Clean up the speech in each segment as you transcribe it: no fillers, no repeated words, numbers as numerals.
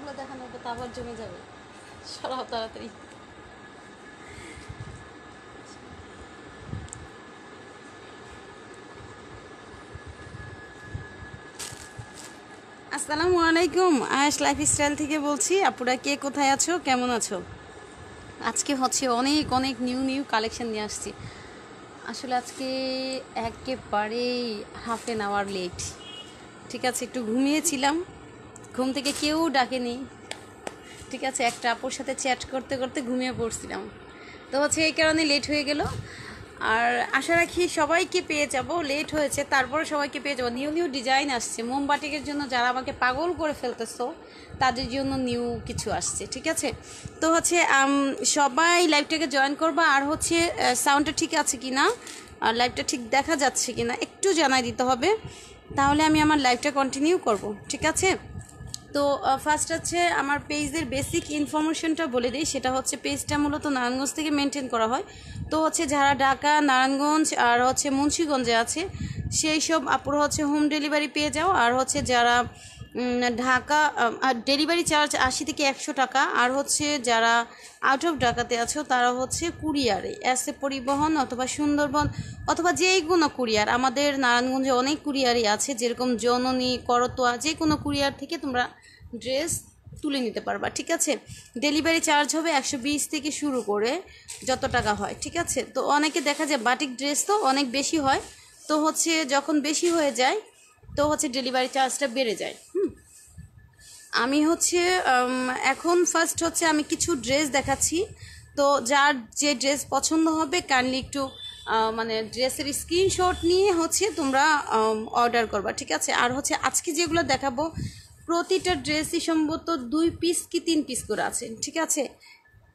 প্রোডাক্টগুলো দেখানোর পর তা আবার জমে যাবে, সরাও তাড়াতাড়ি। আসসালামু আলাইকুম, আয়েশ লাইফস্টাইল থেকে বলছি। আপুরা কে কোথায় আছো, কেমন আছো? আজকে হচ্ছে অনেক অনেক নিউ কালেকশন নিয়ে আসছি। আসলে আজকে একেবারেই হাফ অ্যান আওয়ার লেট, ঠিক আছে? একটু ঘুমিয়েছিলাম, ঘুম থেকে কেউ ডাকেনি, ঠিক আছে? একটা আপুর সাথে চ্যাট করতে করতে ঘুমিয়ে পড়ছিলাম, তো হচ্ছে এই কারণে লেট হয়ে গেল। আর আশা রাখি সবাইকে পেয়ে যাব, লেট হয়েছে তারপরে সবাইকে পেয়ে যাবো। নিউ ডিজাইন আসছে মোমবাটিকের জন্য, যারা আমাকে পাগল করে ফেলতেছো তাদের জন্য নিউ কিছু আসছে, ঠিক আছে? তো হচ্ছে সবাই লাইভটাকে জয়েন করবা। আর হচ্ছে সাউন্ডটা ঠিক আছে কি না, আর লাইভটা ঠিক দেখা যাচ্ছে কি না একটু জানাই দিতে হবে, তাহলে আমি আমার লাইভটা কন্টিনিউ করব, ঠিক আছে? তো ফার্স্ট হচ্ছে আমার পেজের বেসিক ইনফরমেশনটা বলে দিই। সেটা হচ্ছে পেজটা মূলত নারায়ণগঞ্জ থেকে মেনটেন করা হয়। তো হচ্ছে যারা ঢাকা, নারায়ণগঞ্জ আর হচ্ছে মুন্সিগঞ্জে আছে সেই সব আপুরা হচ্ছে হোম ডেলিভারি পেয়ে যাও। আর হচ্ছে যারা ঢাকা, ডেলিভারি চার্জ 80 থেকে 100 টাকা। আর হচ্ছে যারা আউট অফ ঢাকাতে আছো তারা হচ্ছে কুরিয়ারে, এসএ পরিবহন অথবা সুন্দরবন অথবা যেই কোনো কুরিয়ার, আমাদের নারায়ণগঞ্জে অনেক কুরিয়ারই আছে, যেরকম জননী, করতোয়া, যে কোনো কুরিয়ার থেকে তোমরা ড্রেস তুলে নিতে পারবা, ঠিক আছে? ডেলিভারি চার্জ হবে 120 থেকে শুরু করে যত টাকা হয়, ঠিক আছে? তো অনেকে দেখা যায় বাটিক ড্রেস তো অনেক বেশি হয়, তো হচ্ছে যখন বেশি হয়ে যায় তো হচ্ছে ডেলিভারি চার্জটা বেড়ে যায়। আমি হচ্ছে এখন ফার্স্ট হচ্ছে আমি কিছু ড্রেস দেখাচ্ছি। তো যার যে ড্রেস পছন্দ হবে কাইন্ডলি একটু মানে ড্রেসের স্ক্রিনশট নিয়ে হচ্ছে তোমরা অর্ডার করবা, ঠিক আছে? আর হচ্ছে আজকে যেগুলো দেখাবো প্রতিটা ড্রেসই সম্ভবত 2 পিস কি 3 পিস করে আছে, ঠিক আছে?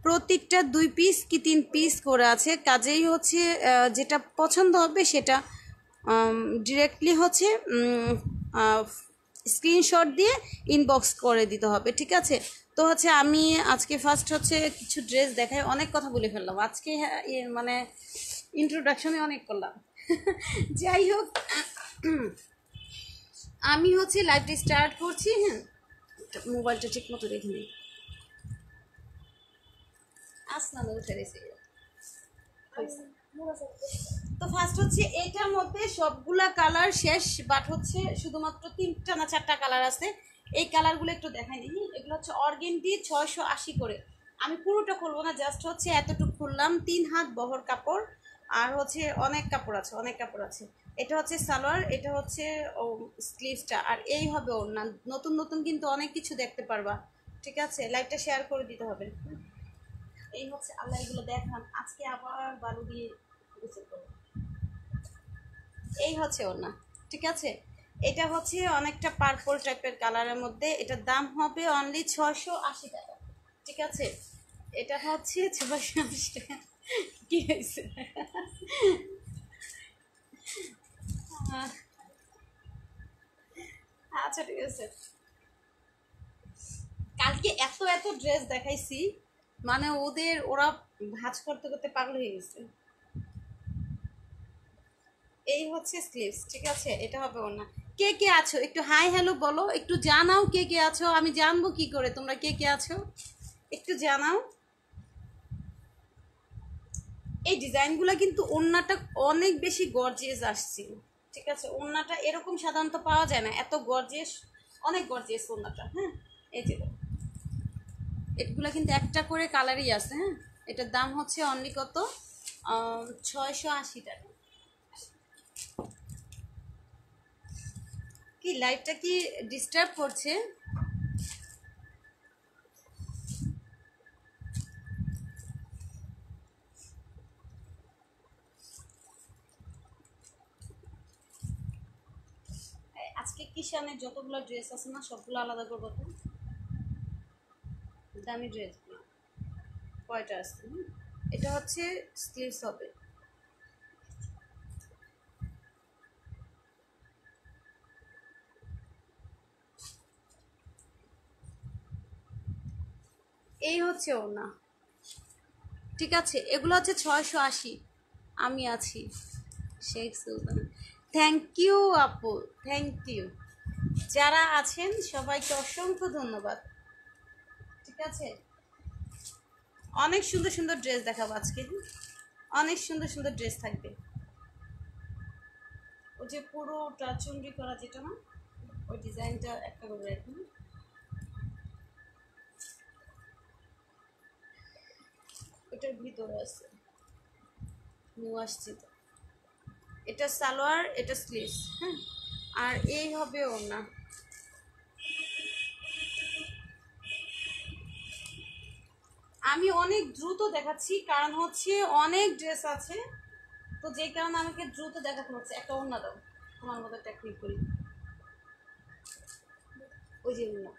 প্রত্যেকটা 2 পিস কি 3 পিস করে আছে, কাজেই হচ্ছে যেটা পছন্দ হবে সেটা ডিরেক্টলি হচ্ছে স্ক্রিনশট দিয়ে ইনবক্স করে দিতে হবে, ঠিক আছে? তো হচ্ছে আমি আজকে ফার্স্ট হচ্ছে কিছু ড্রেস দেখাই। অনেক কথা বলে ফেললাম আজকে, মানে ইন্ট্রোডাকশনে অনেক করলাম। যাই হোক, আমি হচ্ছে লাইভটা স্টার্ট করছি। হ্যাঁ, মোবাইলটা ঠিক মতো রেখে নিই। আসলাম উঠে গেছে। তো ফার্স্ট হচ্ছে এটার মধ্যে সবগুলা কালার শেষ, বাট হচ্ছে শুধুমাত্র 3টা না 4টা কালার আছে। এই কালারগুলো একটু দেখাই দিই। এগুলো হচ্ছে অর্গেন্ডি 680 করে। আমি পুরোটা খুলবো না, জাস্ট হচ্ছে এতটুকু খুললাম। 3 হাত বহর কাপড়, আর হচ্ছে অনেক কাপড় আছে, অনেক কাপড় আছে। এটা হচ্ছে সালোয়ার, এটা হচ্ছে স্লিভসটা, আর এই হবে ওড়না। নতুন নতুন কিন্তু অনেক কিছু দেখতে পারবা, ঠিক আছে? লাইভটা শেয়ার করে দিতে হবে। এই হচ্ছে, আল্লাহ এগুলো দেখান, আজকে আবার বালু দিয়ে গোসল করবো। এই হচ্ছে ওড়না, ঠিক আছে? এটা হচ্ছে অনেকটা পার্পল টাইপের কালারের মধ্যে। এটার দাম হবে অনলি 680 টাকা, ঠিক আছে? এটা হচ্ছে 680 টাকা। কি হয়েছে? আচ্ছা ঠিক আছে। কালকে এত এত ড্রেস দেখাইছি, মানে ওরা ভাঁজ করতে করতে পাগল হয়ে গেছে। এই হচ্ছে স্লিভস, ঠিক আছে? এটা হবে ওড়না। কে কে আছো একটু হাই হ্যালো বলো, একটু জানাও কে কে আছো। আমি জানবো কি করে তোমরা কে কে আছো, একটু জানাও। এই ডিজাইনগুলো কিন্তু ওড়নাটা অনেক বেশি গর্জিয়াস আসছে, ঠিক আছে? ওড়নাটা এরকম সাধারণত পাওয়া যায় না, এত গর্জিয়াস, অনেক গর্জিয়াস ওড়নাটা। হ্যাঁ, এই যে এগুলো কিন্তু একটা করে কালারই আছে। হ্যাঁ, এটার দাম হচ্ছে অনলি কত, 680 টাকা। কি লাইটটা কি ডিস্টার্ব করছে? আজকে কিষানের যতগুলো ড্রেস আছে না সবগুলো আলাদা করবো তো, দামি ড্রেসগুলো কয়টা আছে। এটা হচ্ছে স্লিভস হবে। এই হচ্ছে ওড়না, ঠিক আছে? এগুলো হচ্ছে 680। আমি আছি শেখ সুলতান। থ্যাংক ইউ আপু, থ্যাংক ইউ। যারা আছেন সবাইকে অসংখ্য ধন্যবাদ। ঠিক আছে, অনেক সুন্দর সুন্দর ড্রেস দেখাবো আজকে, অনেক সুন্দর সুন্দর ড্রেস থাকবে। ওই যে পুরোটা চুনরি করা যেটা না, ওই ডিজাইনটা একটা করে রাখুন। ওটার ভিতরে আছে, নিউ আসছে তো। এটা সালোয়ার, এটা স্লিভস, হ্যাঁ, আর এই হবে ওড়না। আমি অনেক দ্রুত দেখাচ্ছি কারণ হচ্ছে অনেক ড্রেস আছে, তো যে কারণে আমাকে দ্রুত দেখাতে হচ্ছে। একটা ওড়না দাও, তোমার মতো টেকনিক করি। ওই যে ওড়না,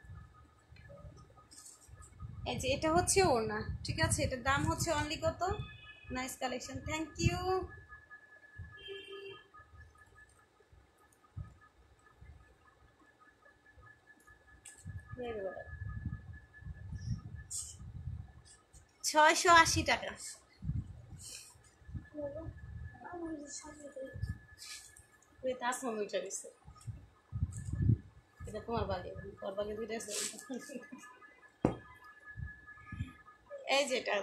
এই যে এটা হচ্ছে ওড়না, ঠিক আছে। এটার দাম হচ্ছে অনলি কত? Nice collection, thank you. 680 টাকা। এটা তোমার বাগে, তোর বাগে দুইটা আছে। এই যে এটা,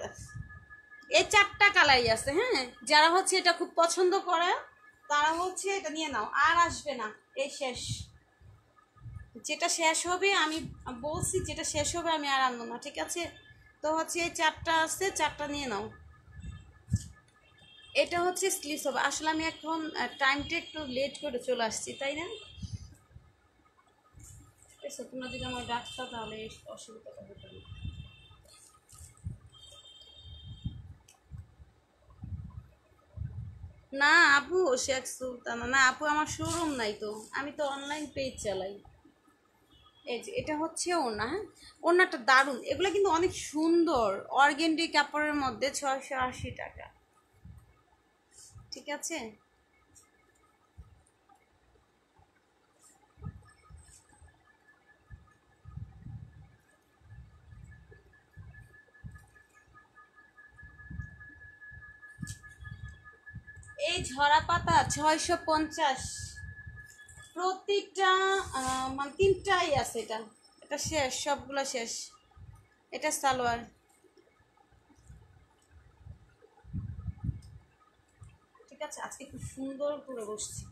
এই 4টা কালারই আছে, হ্যাঁ। যারা হচ্ছে এটা খুব পছন্দ করে তারা হচ্ছে এটা নিয়ে নাও, আর আসবে না, এই শেষ। যেটা শেষ হবে আমি বলছি, যেটা শেষ হবে আমি আর আনবো না, ঠিক আছে। তো হচ্ছে এই 4টা আছে, 4টা নিয়ে নাও। এটা হচ্ছে স্লিভস হবে। আসলে আমি এখন টাইমটা একটু লেট করে চলে আসছি, তাই না? তোমরা যদি আমার ডাকতা তাহলে অসুবিধাটা হতো না। না আপু, শেখ সুলতানা না আপু, আমার শোরুম নাই তো, আমি তো অনলাইন পেজ চালাই। এই যে এটা হচ্ছে ওড়না, হ্যাঁ, ওড়নাটা দারুণ। এগুলো কিন্তু অনেক সুন্দর, অর্গেন্ডি কাপড়ের মধ্যে 680 টাকা, ঠিক আছে। এই ঝরা পাতা 650, প্রত্যেকটা মানে 3টাই আছে। এটা এটা শেষ, সবগুলো শেষ। এটা সালোয়ার, ঠিক আছে। আজকে খুব সুন্দর করে বসছি,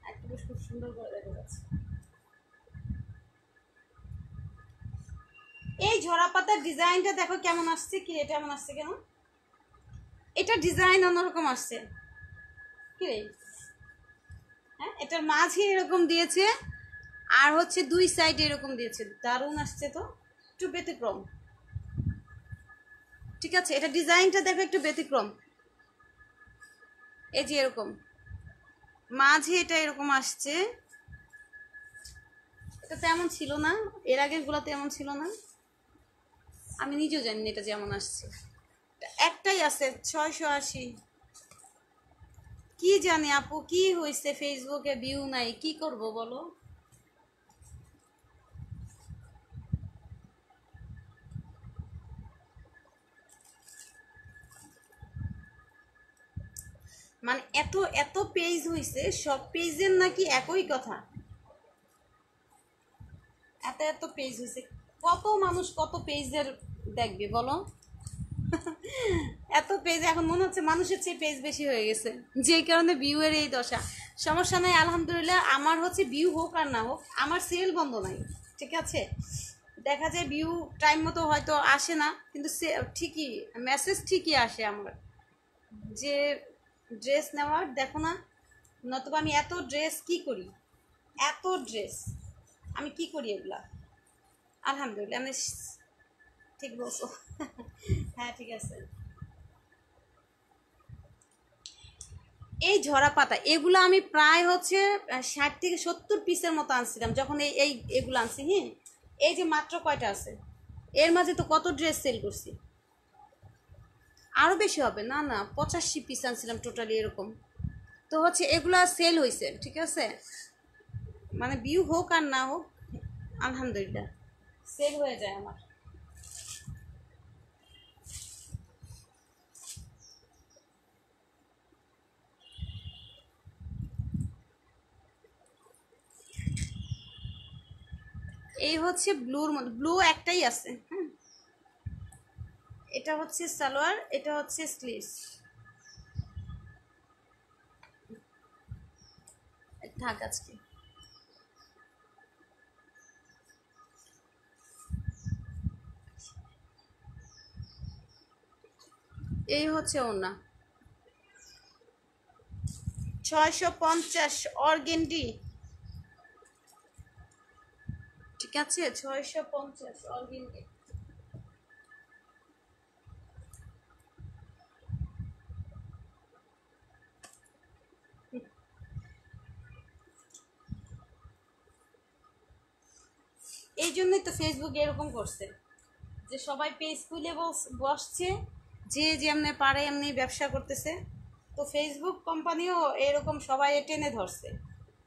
একটা বেশ খুব সুন্দর করে দেখা যাচ্ছে। এই ঝরা পাতার ডিজাইনটা দেখো কেমন আসছে, কি এটা এমন আসছে কেন? এটা ডিজাইন অন্যরকম আসছে, কি রে? হ্যাঁ, এটার মাঝে এরকম দিয়েছে, আর হচ্ছে 2 সাইডে এরকম দিয়েছে, দারুণ আসছে তো, একটু ব্যতিক্রম, ঠিক আছে। এটা ডিজাইনটা দেখো একটু ব্যতিক্রম, এই যে এরকম মাঝে এটা এরকম আসছে। এটা তেমন ছিল না, এর আগের গুলা তেমন ছিল না, আমি নিজেও জানি না এটা যেমন আসছে। একটাই আছে 680। কি জানি আপু কি হয়েছে, ফেসবুকে ভিউ নাই, কি করব বলো। মানে এত এত পেজ হয়েছে, সব পেজের নাকি একই কথা, এত এত পেজ হয়েছে। কত মানুষ কত পেজের দেখবে বলো। এত পেজ, এখন মনে হচ্ছে মানুষের চেয়ে পেজ বেশি হয়ে গেছে, যে কারণে ভিউ এর এই দশা। সমস্যা নাই, আলহামদুলিল্লাহ। আমার হচ্ছে ভিউ হোক আর না হোক, আমার সেল বন্ধ নাই, ঠিক আছে। দেখা যায় ভিউ টাইম মতো হয়তো আসে না, কিন্তু ঠিকই মেসেজ ঠিকই আসে আমার, যে ড্রেস নেওয়ার দেখো না। নতুবা আমি এত ড্রেস কি করি, এত ড্রেস আমি কি করি এগুলা। আলহামদুলিল্লাহ, আমি ঠিক বলছো। হ্যাঁ ঠিক আছে। এই ঝরা পাতা এগুলো আমি প্রায় হচ্ছে 60 থেকে 70 পিসের মতো আনছিলাম যখন এই এই এগুলো আনছি, হ্যাঁ। এই যে মাত্র কয়টা আছে, এর মাঝে তো কত ড্রেস সেল করছি। আরও বেশি হবে, না না 85 পিস আনছিলাম টোটালি এরকম। তো হচ্ছে এগুলা সেল হয়েছে, ঠিক আছে। মানে ভিউ হোক আর না হোক, আলহামদুলিল্লাহ সেল হয়ে যায় আমার। এই হচ্ছে ব্লুর মধ্যে, ব্লু একটাই আছে, হ্যাঁ। এটা হচ্ছে সালোয়ার, এটা হচ্ছে স্লিভস। থাক আজকে। এই হচ্ছে ওনা 650 অর্গেন্ডি, ঠিক আছে 650 অর্গেন্ডি। এই জন্যই তো ফেসবুক এরকম করছে যে সবাই পেজ খুলে বসছে, যে যেমনি পারে এমনি ব্যবসা করতেছে। তো ফেসবুক কোম্পানিও এরকম সবাই টেনে ধরছে,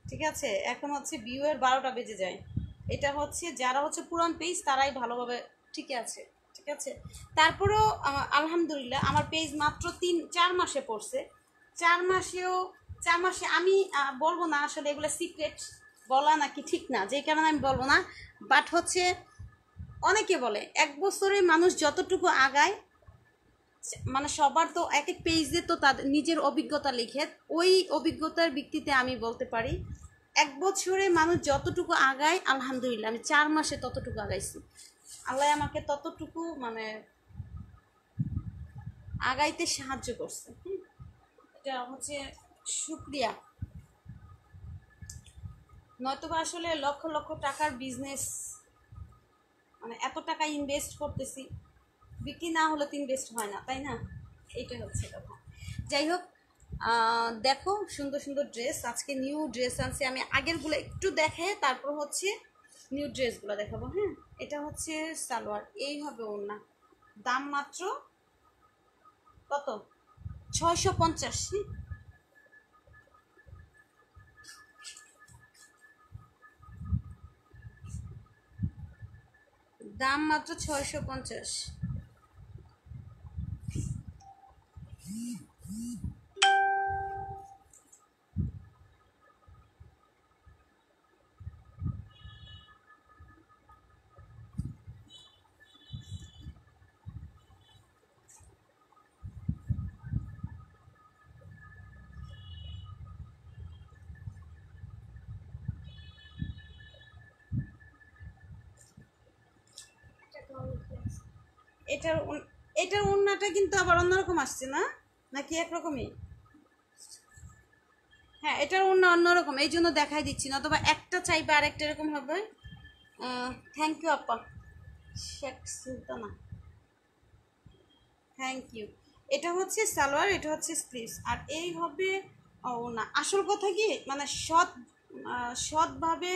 ঠিক আছে। এখন হচ্ছে ভিউয়ের 12টা বেজে যায়। এটা হচ্ছে যারা হচ্ছে পুরান পেজ তারাই ভালোভাবে ঠিক আছে, ঠিক আছে। তারপরেও আলহামদুলিল্লাহ আমার পেজ মাত্র 4 মাসে পড়ছে। 4 মাসে আমি বলবো না আসলে এগুলো সিক্রেট বলা নাকি ঠিক না, যে কারণে আমি বলবো না। বাট হচ্ছে অনেকে বলে 1 বছরে মানুষ যতটুকু আগায়, মানে সবার তো এক এক পেজে তো তাদের নিজের অভিজ্ঞতা লিখে, ওই অভিজ্ঞতার ভিত্তিতে আমি বলতে পারি 1 বছরে মানুষ যতটুকু আগায় আলহামদুলিল্লাহ আমি 4 মাসে ততটুকু আগাইছি। আল্লাহ আমাকে ততটুকু মানে আগাইতে সাহায্য করছে। এটা হচ্ছে শুকরিয়া, নয়তোবা আসলে লক্ষ লক্ষ টাকার বিজনেস, মানে এত টাকা ইনভেস্ট করতেছি, বিক্রি না হলে তো ইনভেস্ট হয় না, তাই না? এইটাই হচ্ছে কথা। যাই হোক, দেখো সুন্দর সুন্দর ড্রেস, আজকে নিউ ড্রেস আনছি আমি। আগেরগুলো একটু দেখে তারপর হচ্ছে নিউ ড্রেসগুলো দেখাবো। হ্যাঁ, এটা হচ্ছে সালোয়ার, এই হবে ওড়না, দাম মাত্র কত 650। দাম মাত্র 650। এটার এটার ওড়নাটা কিন্তু আবার অন্যরকম আসছে না, নাকি একরকমই? হ্যাঁ, এটার ওড়না অন্যরকম, এই জন্য দেখাই দিচ্ছি না, অথবা একটা চাইবে আর একটা এরকম হবে। থ্যাংক ইউ আপা শেখ সুলতানা, থ্যাংক ইউ। এটা হচ্ছে সালোয়ার, এটা হচ্ছে স্লিভস, আর এই হবে ওড়না। আসল কথা কি, মানে সৎভাবে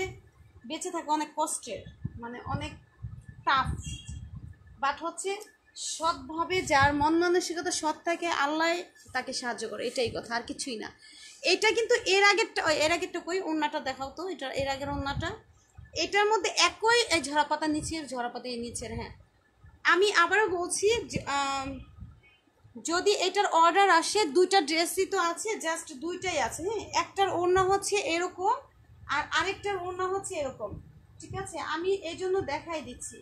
বেঁচে থাকা অনেক কষ্টের, মানে অনেক টাফ। বাট হচ্ছে সৎভাবে যার মন মানসিকতা সৎ থাকে আল্লাহ তাকে সাহায্য করে, এটাই কথা, আর কিছুই না। এটা কিন্তু এর আগেরটা কই ওড়নাটা দেখাও তো, এটা এর আগের ওড়নাটা। এটার মধ্যে একই এই ঝরাপাতা নিচের, ঝরাপাতা এই নিচের। হ্যাঁ, আমি আবারও বলছি যদি এটার অর্ডার আসে, 2টা ড্রেসই তো আছে, জাস্ট 2টাই আছে। হ্যাঁ, একটার ওড়না হচ্ছে এরকম আর আরেকটার ওড়না হচ্ছে এরকম, ঠিক আছে। আমি এই জন্য দেখাই দিচ্ছি,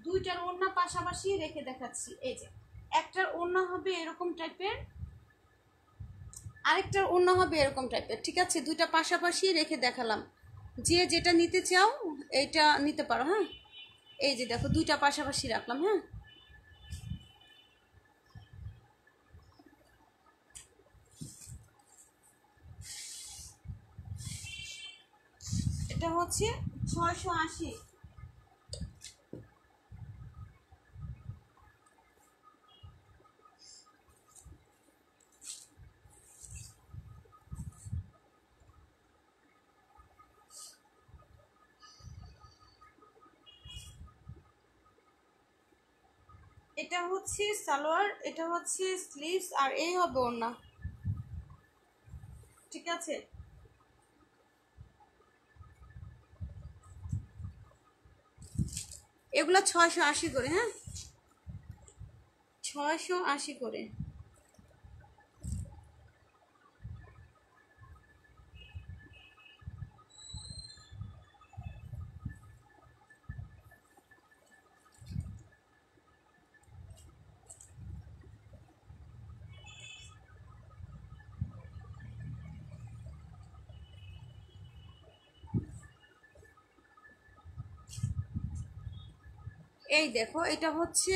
2টার ওড়না পাশাপাশি রেখে দেখাচ্ছি। এই যে একটার ওড়না হবে এরকম টাইপের, আরেকটার ওড়না হবে এরকম টাইপের, ঠিক আছে। 2টা পাশাপাশি রেখে দেখালাম, যে যেটা নিতে চাও এইটা নিতে পারো। হ্যাঁ, এই যে দেখো 2টা পাশাপাশি রাখলাম। হ্যাঁ, এটা হচ্ছে 680। এটা হচ্ছে সালোয়ার, এটা হচ্ছে স্লিভস, আর এই হবে ওড়না, ঠিক আছে। এগুলা 680 করে। হ্যাঁ, 680 করে। এই দেখো এটা হচ্ছে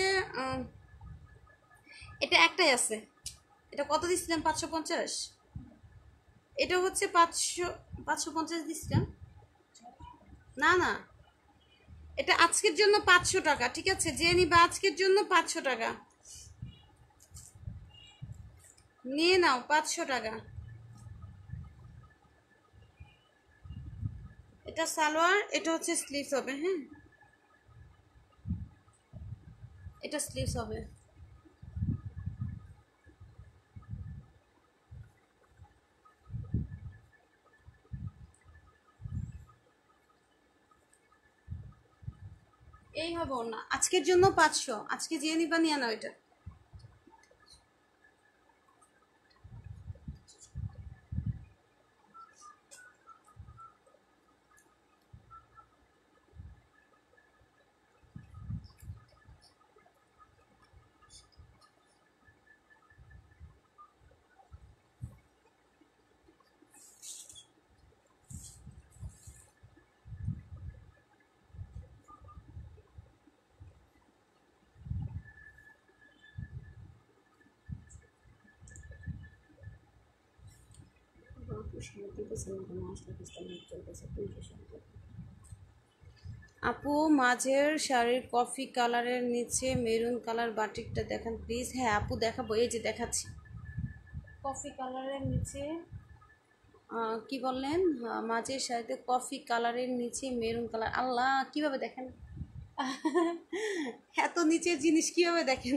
এটা একটাই আছে। এটা কত দিছিলাম? 550। এটা হচ্ছে 550 দিছিলাম। না না, এটা আজকের জন্য 500 টাকা, ঠিক আছে? যে নিবা আজকের জন্য 500 টাকা নিয়ে নাও, 500 টাকা। এটা সালোয়ার, এটা হচ্ছে স্লিভস হবে। হ্যাঁ, এটা স্লিভস হবে। এই হবে ওর না, আজকের জন্য 500। আজকে যে নিবা নিয়ে নাও এটা। আপু, মাঝের শাড়ির কফি কালারের নিচে মেরুন কালার বাটিকটা দেখান প্লিজ। হ্যাঁ আপু, দেখাবো, এই যে দেখাচ্ছি। কফি কালারের নিচে কি বললেন? মাঝের শাড়িতে কফি কালারের নিচে মেরুন কালার। আল্লাহ, কিভাবে দেখেন? এত নিচের জিনিস কিভাবে দেখেন?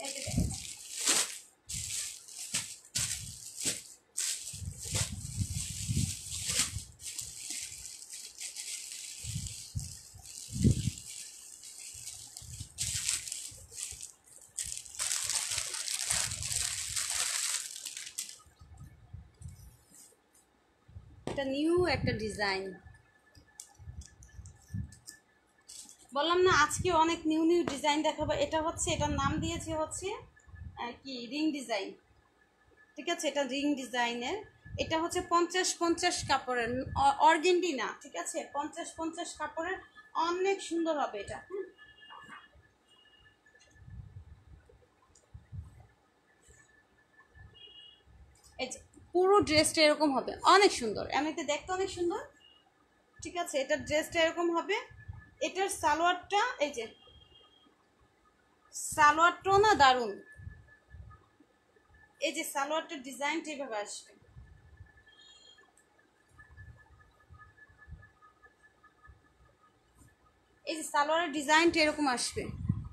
এই যে দেখেন। এটা নিউ একটা ডিজাইন। বললাম না আজকে অনেক নিউ নিউ ডিজাইন দেখাবো। এটা হচ্ছে, এটার নাম দিয়েছে হচ্ছে কি রিং ডিজাইন, ঠিক আছে? এটা রিং ডিজাইনের। এটা হচ্ছে 50-50 কাপড়ের, অর্গেন্ডি না, ঠিক আছে? 50-50 কাপড়ের, অনেক সুন্দর হবে এটা। এই যে পুরো ড্রেসটা এরকম হবে, অনেক সুন্দর, এমনিতে দেখতে অনেক সুন্দর, ঠিক আছে? এটার ড্রেসটা এরকম হবে। এটার সালোয়ারটা, এই যে সালোয়ারটাও না দারুণ। এই যে সালোয়ারটার ডিজাইনটা এইভাবে আসবে। এই যে সালোয়ারের ডিজাইনটা এরকম আসবে,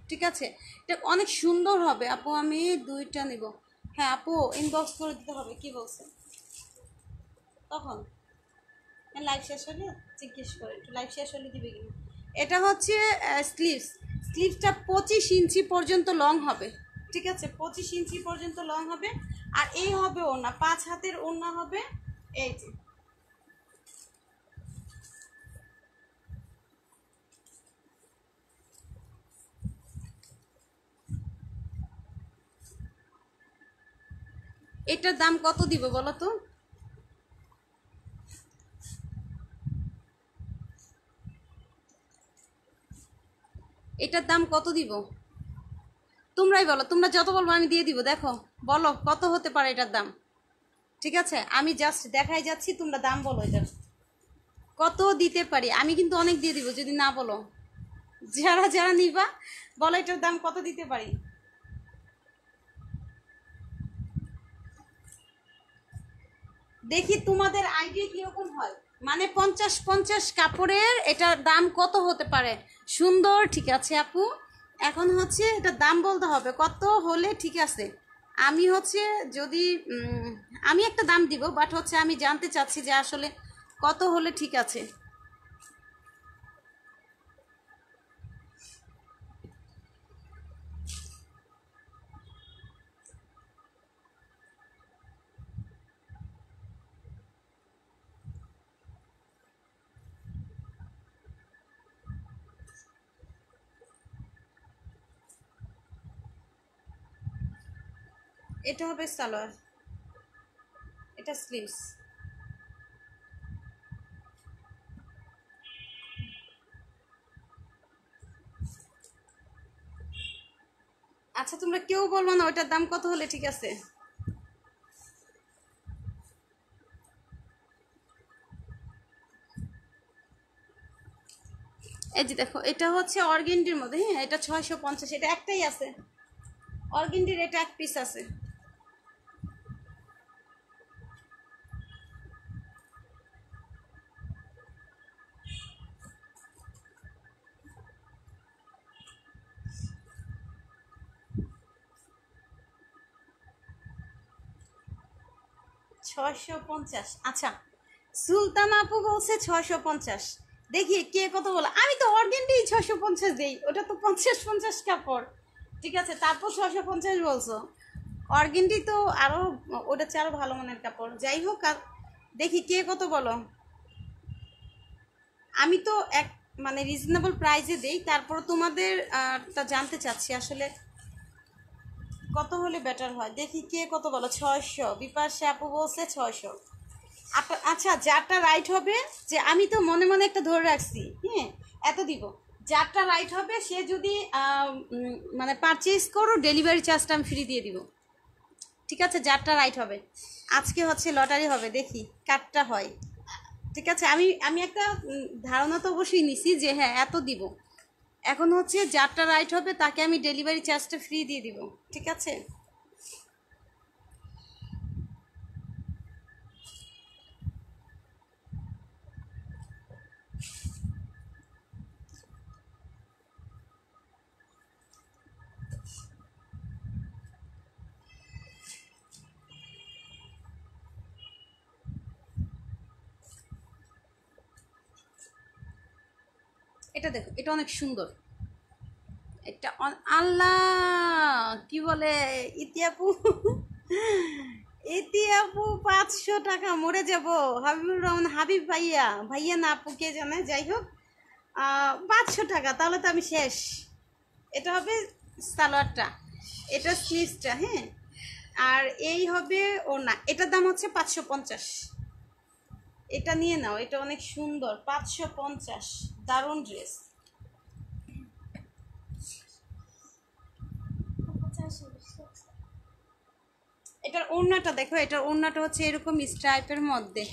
ঠিক আছে? এটা অনেক সুন্দর হবে আপু। আমি দুইটা নিব। হ্যাঁ আপু, ইনবক্স করে দিতে হবে। কি বলছেন তখন? লাইভ শেষ হলে জিজ্ঞেস করে, একটু লাইভ শেষ হলে দিবে কিনা। এটা হচ্ছে স্লিভস। স্লিভসটা 25 ইঞ্চি পর্যন্ত লং হবে, ঠিক আছে? 25 ইঞ্চি পর্যন্ত লং হবে। আর এই হবে ওড়না, 5 হাতের ওড়না হবে। এই যে এটার দাম কত দিব বলো তো? এটার দাম কত দিব? তোমরাই বলো, তোমরা যত বলবো আমি দিয়ে দিব। দেখো, বলো কত হতে পারে এটার দাম, ঠিক আছে? আমি জাস্ট দেখাই যাচ্ছি, তোমরা দাম বলো এটার কত দিতে পারি। আমি কিন্তু অনেক দিয়ে দিব যদি না বলো। যারা যারা নিবা বলো এটার দাম কত দিতে পারি। দেখি তোমাদের আইডিয়া কিরকম হয়। মানে 50-50 কাপড়ের এটার দাম কত হতে পারে? সুন্দর, ঠিক আছে আপু। এখন হচ্ছে এটার দাম বলতে হবে কত হলে ঠিক আছে। আমি হচ্ছে যদি আমি একটা দাম দিব, বাট হচ্ছে আমি জানতে চাচ্ছি যে আসলে কত হলে ঠিক আছে। এটা হবে সালোয়ার, এটা স্লিভস। আচ্ছা তোমরা কেউ বলবো না ওইটার দাম কত হলে ঠিক আছে। এই যে দেখো এটা হচ্ছে অর্গেন্ডির মধ্যে, হ্যাঁ এটা 650, এটা একটাই আছে অর্গেন্ডির, এটা এক পিস আছে। 650, আচ্ছা সুলতান আপু বলছে 650, দেখি কে কত বলো। আমি তো অর্গেন্ডি 650 দেই, ওটা তো 50-50 কাপড়, ঠিক আছে তারপর 650 বলছো। অর্গেন্ডি তো আরো, ওটা হচ্ছে আরো ভালো মানের কাপড়। যাই হোক দেখি কে কত বলো। আমি তো এক মানে রিজনেবল প্রাইসে দেই, তারপর তোমাদের তা জানতে চাচ্ছি আসলে কত হলে বেটার হয়। দেখি কে কত বলো। 600, বিপাশা আপু বলছে 600। আচ্ছা যারটা রাইট হবে, যে আমি তো মনে মনে একটা ধরে রাখছি, হ্যাঁ এত দিব, যারটা রাইট হবে সে যদি মানে পারচেজ করো ডেলিভারি চার্জটা আমি ফ্রি দিয়ে দিব, ঠিক আছে যারটা রাইট হবে। আজকে হচ্ছে লটারি হবে, দেখি কারটা হয়, ঠিক আছে। আমি আমি একটা ধারণা তো অবশ্যই নিছি যে হ্যাঁ এত দিব, এখন হচ্ছে যারটা রাইট হবে তাকে আমি ডেলিভারি চার্জটা ফ্রি দিয়ে দিব, ঠিক আছে। এটা দেখো এটা অনেক সুন্দর, এটা আল্লাহ কি বলে ইতিয়াপু, ইতিয়াপু 500 টাকা, মরে যাব। হাবিবুর রহমান হাবিব ভাইয়া, ভাইয়া না আপু কে জানে, যাই হোক 500 টাকা, তাহলে তো আমি শেষ। এটা হবে সালোয়ারটা, এটা স্লিভসটা, হ্যাঁ আর এই হবে ওড়না, এটার দাম হচ্ছে 550। এটা নিয়ে নাও, এটা অনেক সুন্দর, 550, দারুণ ড্রেস। এটার ওড়নাটা দেখো, এটার ওড়নাটা হচ্ছে এরকম স্ট্রাইপের মধ্যে।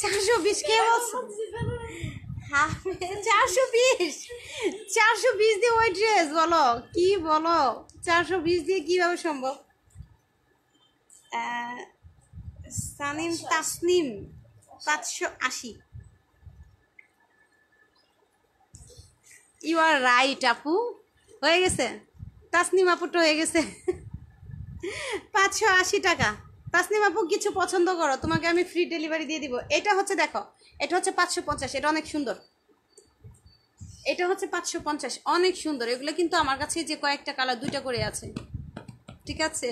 420 কে বলছো? হ্যাঁ 420, 420 দিয়ে ওই ড্রেস বলো, কি বলো 420 দিয়ে কিভাবে সম্ভব? Sanim Tasnim 580। You R right আপু, হয়ে গেছে, তাসনিম আপুটা হয়ে গেছে। 580 টাকা। তাসনিম আপু কিছু পছন্দ করো, তোমাকে আমি ফ্রি ডেলিভারি দিয়ে দিব। এটা হচ্ছে দেখো, এটা হচ্ছে 550, এটা অনেক সুন্দর, এটা হচ্ছে 550, অনেক সুন্দর। এগুলো কিন্তু আমার কাছে যে কয়েকটা কালার, 2টা করে আছে, ঠিক আছে।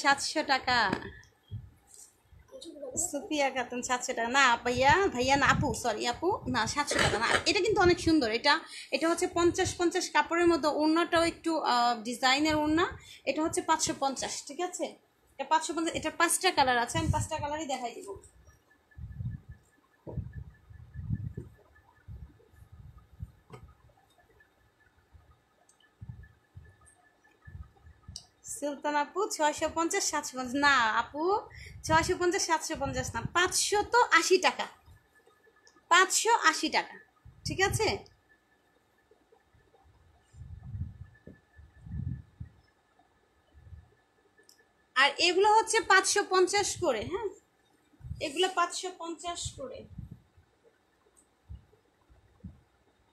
700 টাকা। সুফিয়া খাতুন 700 টাকা, না ভাইয়া, ভাইয়া না আপু, সরি আপু, না 700 টাকা না। এটা কিন্তু অনেক সুন্দর, এটা এটা হচ্ছে 50-50 কাপড়ের মধ্যে, ওড়নাটাও একটু ডিজাইনের ওড়না। এটা হচ্ছে 550, ঠিক আছে। এটা 550, এটা 5টা কালার আছে, আমি 5টা কালারই দেখাই দিব। সুলতান আপু 650, 750 না আপু, 650, 750 না, 580 টাকা, 580 টাকা, ঠিক আছে। আর এগুলো হচ্ছে 550 করে, হ্যাঁ এগুলো 550 করে,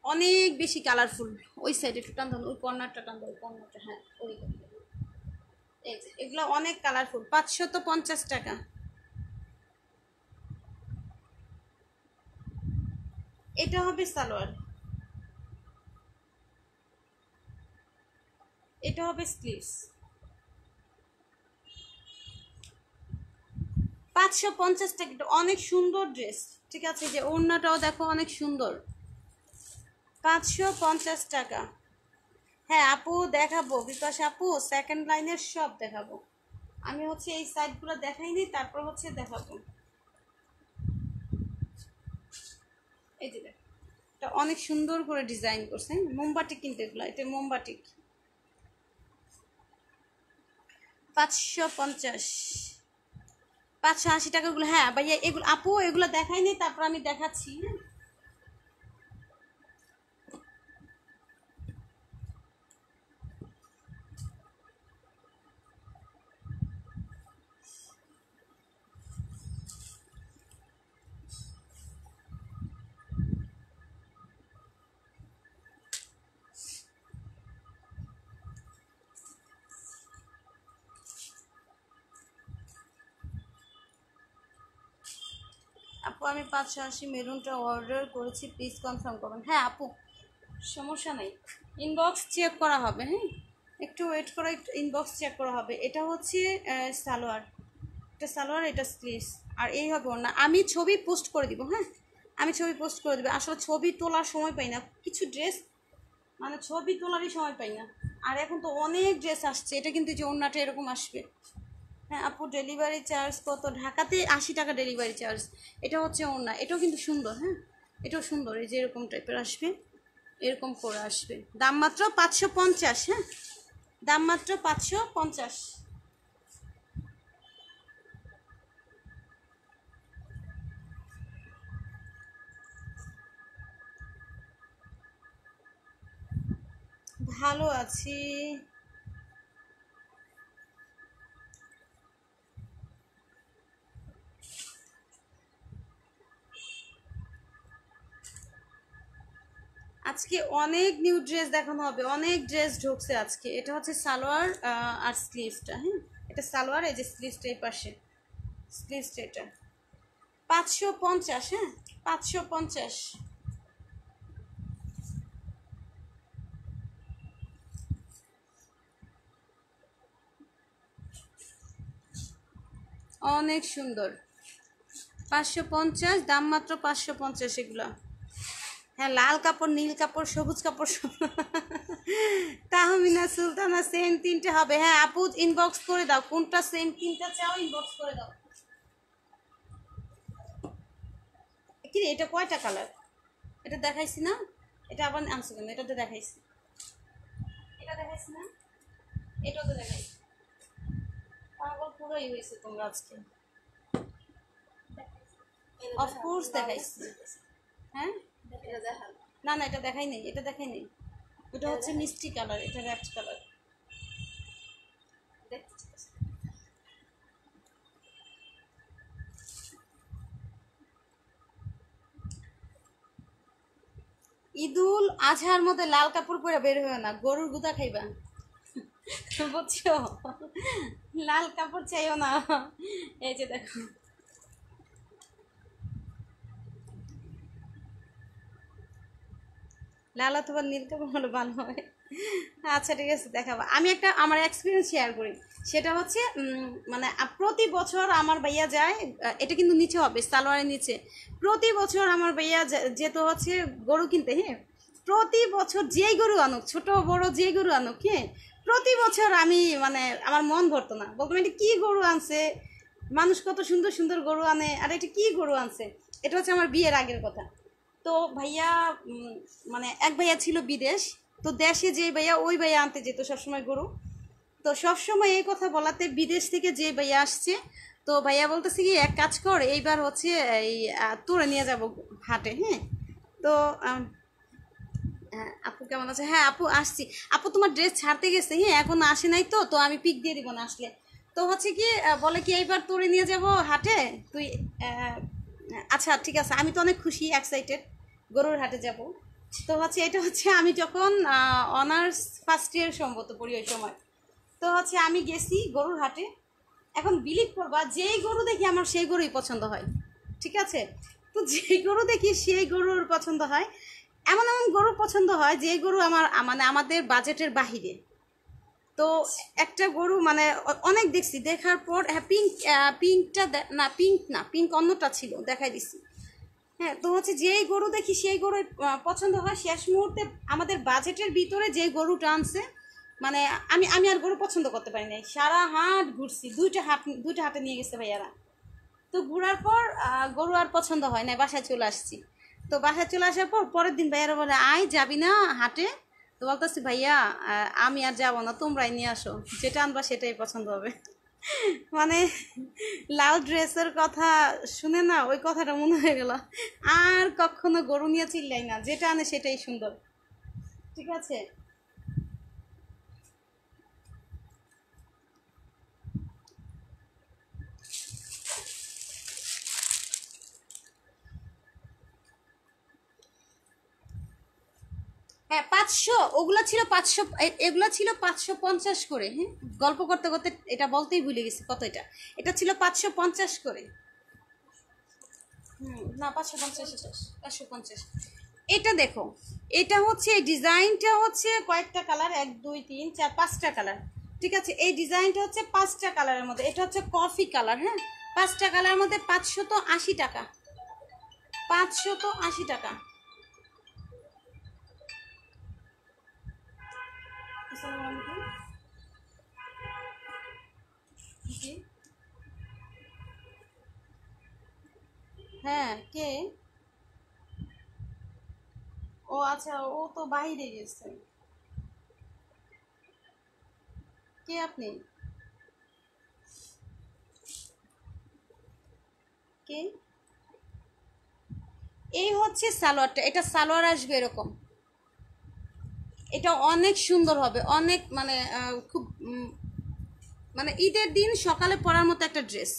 অনেক বেশি কালারফুল। ওই সাইডে একটু টান, ওই কর্নারটা টান, ওই কর্নারটা, হ্যাঁ ওই, এগুলো অনেক কালারফুল, 550 টাকা। এটা হবে সালোয়ার, এটা হবে স্লিভস। 550 টাকা, এটা অনেক সুন্দর ড্রেস, ঠিক আছে। যে ওড়নাটাও দেখো অনেক সুন্দর, 550 টাকা। হ্যাঁ আপু দেখাবো, বিকাশ আপু সেকেন্ড লাইনের সব দেখাবো। আমি হচ্ছে এই সাইডগুলো দেখাইনি, তারপর হচ্ছে দেখাবো। এই যে দেখ, এটা অনেক সুন্দর করে ডিজাইন করছে, মোমবাটিক কিন্তু এগুলো, এটা মোমবাটিক। 550, 580 টাকাগুলো। হ্যাঁ ভাইয়া এগুলো আপু এগুলো দেখাইনি, তারপর আমি দেখাচ্ছি। হ্যাঁ আপু আমি 580 মেরুনটা অর্ডার করেছি, প্লিজ কনফার্ম করবেন। হ্যাঁ আপু সমস্যা নাই, ইনবক্স চেক করা হবে। হ্যাঁ একটু ওয়েট করো, একটু ইনবক্স চেক করা হবে। এটা হচ্ছে সালোয়ার, এটা সালোয়ার, এটা স্লিভস, আর এই হবে ওর না। আমি ছবি পোস্ট করে দিব। হ্যাঁ আমি ছবি পোস্ট করে দেবো, আসলে ছবি তোলার সময় পাই না, কিছু ড্রেস মানে ছবি তোলারই সময় পাই না। আর এখন তো অনেক ড্রেস আসছে, এটা কিন্তু যে ওড়নাটা এরকম আসবে। হ্যাঁ আপু ডেলিভারি চার্জ কত? ঢাকাতে 80 টাকা ডেলিভারি চার্জ। এটা হচ্ছে ওড়না, এটাও কিন্তু সুন্দর। হ্যাঁ এটাও সুন্দর, এই যে এরকম টাইপের আসবে, এরকম করে আসবে। দাম মাত্র 550। হ্যাঁ দাম মাত্র 550। ভালো আছি। আজকে অনেক নিউ ড্রেস দেখানো হবে, অনেক ড্রেস ঢুকছে আজকে। এটা হচ্ছে সালোয়ার আর স্লিভসটা। হ্যাঁ এটা সালোয়ার, এই যে স্লিভসটা এই পাশে, স্লিভসটা এটা 550। হ্যাঁ 550। অনেক সুন্দর, 550, দাম মাত্র 550 এগুলো। হ্যাঁ লাল কাপড়, নীল কাপড়, সবুজ কাপড় তাহমিনা সুলতানা সেম তিনটে হবে। হ্যাঁ আপু ইনবক্স করে দাও, কোনটা সেম তিনটা চাও ইনবক্স করে দাও। কি রে, এটা কয়টা কালার? এটা দেখাইছি না? এটা আবার আনছো কেন? এটা তো দেখাইছি, এটা দেখাইছি না? এটাও তো দেখাইছি। পাগল পুরোই হয়েছে তোমরা আজকে। অফকোর্স দেখাইছি। হ্যাঁ না না এটা দেখাই নেই, এটা দেখাই নেই। এটা হচ্ছে মিষ্টি কালার, এটা রেড কালার। ঈদুল আজহার মধ্যে লাল কাপড় পরে বের হয়ে না, গরুর গুদা খাইবা বুঝছো? লাল কাপড় চাইও না। এই যে দেখো, লাল অথবা নীল কাপড় হলে ভালো হয়। আচ্ছা ঠিক আছে দেখাবো। আমি একটা আমার এক্সপিরিয়েন্স শেয়ার করি। সেটা হচ্ছে মানে প্রতি বছর আমার ভাইয়া যায়, এটা কিন্তু নিচে হবে সালোয়ারের নিচে। প্রতি বছর আমার ভাইয়া যেত হচ্ছে গরু কিনতে। হ্যাঁ প্রতি বছর যেই গরু আনুক, ছোট বড় যেই গরু আনুক, হ্যাঁ প্রতি বছর আমি মানে আমার মন ভরতো না, বলতাম এটা কি গরু আনছে, মানুষ কত সুন্দর সুন্দর গরু আনে, আর এটা কি গরু আনছে। এটা হচ্ছে আমার বিয়ের আগের কথা। তো ভাইয়া মানে এক ভাইয়া ছিল বিদেশ, তো দেশে যে ভাইয়া ওই ভাইয়া আনতে যেত সবসময় গরু। তো সবসময় এই কথা বলাতে বিদেশ থেকে যে ভাইয়া আসছে, তো ভাইয়া বলতেছে কি এক কাজ কর, এইবার হচ্ছে এই তোরে নিয়ে যাব হাটে। হ্যাঁ তো আপু কেমন আছে? হ্যাঁ আপু আসছি। আপু তোমার ড্রেস ছাড়তে গেছে, হ্যাঁ এখন আসে নাই, তো তো আমি পিক দিয়ে দিব না আসলে। তো হচ্ছে কি বলে কি এইবার তোরে নিয়ে যাব হাটে, তুই আচ্ছা ঠিক আছে, আমি তো অনেক খুশি এক্সাইটেড গরুর হাটে যাব। তো হচ্ছে এটা হচ্ছে আমি যখন অনার্স ফার্স্ট ইয়ার সম্ভবত পড়ি ওই সময়। তো হচ্ছে আমি গেছি গরুর হাটে। এখন বিলিভ করবা, যেই গরু দেখি আমার সেই গরুই পছন্দ হয়। ঠিক আছে, তো যেই গরু দেখি সেই গরুর পছন্দ হয়। এমন এমন গরু পছন্দ হয় যে গরু আমার মানে আমাদের বাজেটের বাহিরে। তো একটা গরু মানে অনেক দেখছি, দেখার পর হ্যাঁ পিঙ্ক, পিঙ্কটা না, পিঙ্ক না, পিঙ্ক অন্যটা ছিল, দেখাই দিছি। হ্যাঁ তো হচ্ছে যেই গরু দেখি সেই গরু পছন্দ হয়। শেষ মুহূর্তে আমাদের বাজেটের ভিতরে যে গরুটা আনছে, মানে আমি আমি আর গরু পছন্দ করতে পারি নাই। সারা হাট ঘুরছি, দুইটা হাটে নিয়ে গেছে ভাইয়ারা। তো ঘোরার পর গরু আর পছন্দ হয় না, বাসায় চলে আসছি। তো বাসায় চলে আসার পর পরের দিন ভাইয়ারা বলে আয় যাবি না হাটে, তো বলতেছি ভাইয়া আমি আর যাবো না, তোমরাই নিয়ে আসো, যেটা আনবা সেটাই পছন্দ হবে। মানে লাল ড্রেসের কথা শুনে না ওই কথাটা মনে হয়ে গেল, আর কখনো গরু নিয়ে চিল্লাই না, যেটা আনে সেটাই সুন্দর। ঠিক আছে। হ্যাঁ 500, ওগুলো ছিল 500, এগুলো ছিল 550 করে। হ্যাঁ, গল্প করতে করতে এটা বলতেই ভুলে গেছি কত এটা। এটা ছিল 550 করে। না 550, 550। এটা দেখো, এটা হচ্ছে এই ডিজাইনটা হচ্ছে কয়েকটা কালার, 1 2 3 4 5টা কালার। ঠিক আছে, এই ডিজাইনটা হচ্ছে 5টা কালারের মধ্যে, এটা হচ্ছে কফি কালার। হ্যাঁ, 5টা কালারের মধ্যে 580 টাকা, 580 টাকা। আসসালামু আলাইকুম। জি। হ্যাঁ, কে? ও আচ্ছা, ও তো বাইরে গেছে। কে আপনি? কে? এই হচ্ছে সালোয়ারটা, এটা সালোয়ার আসবে এরকম। এটা অনেক সুন্দর হবে, অনেক মানে খুব মানে ঈদের দিন সকালে পরার মতো একটা ড্রেস।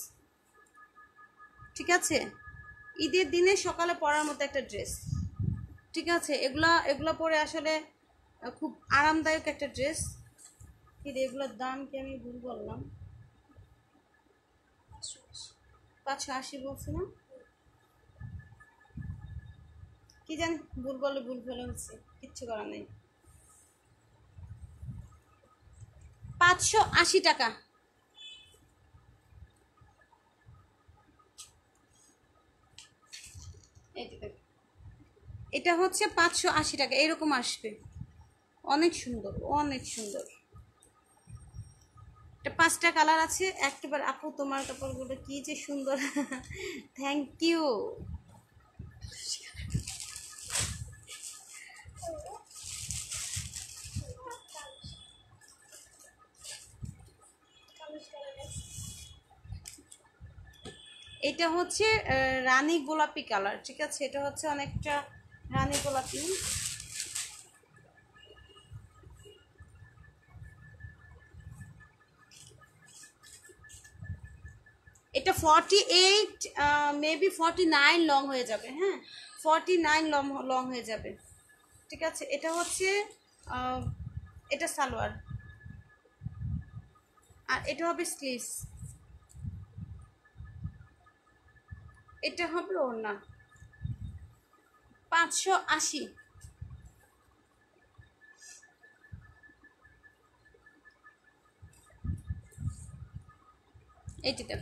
ঠিক আছে, ঈদের দিনে সকালে পরার মতো একটা ড্রেস। ঠিক আছে, এগুলা এগুলা পরে আসলে খুব আরামদায়ক একটা ড্রেস। কিন্তু এগুলোর দাম কি আমি ভুল বললাম? 580 বলছি না? কি জানি, ভুল বললে ভুল বলে হচ্ছে, কিচ্ছু করার নেই। 580 টাকা। এই যে দেখো, এটা হচ্ছে 580 টাকা, এরকম আসবে। অনেক সুন্দর, অনেক সুন্দর। এটা 5টা কালার আছে একেবারে। আপু তোমার কাপড়গুলো কি যে সুন্দর। Thank you. এটা হচ্ছে রানী গোলাপি কালার। ঠিক আছে, এটা হচ্ছে অনেকটা রানী গোলাপি। এটা 48, মেবি 49 লং হয়ে যাবে। হ্যাঁ, 49 লং লং হয়ে যাবে। ঠিক আছে, এটা হচ্ছে আহ, এটা সালোয়ার, আর এটা হবে স্লিভস। এটা হবে ওড়না। 580। এইটিতে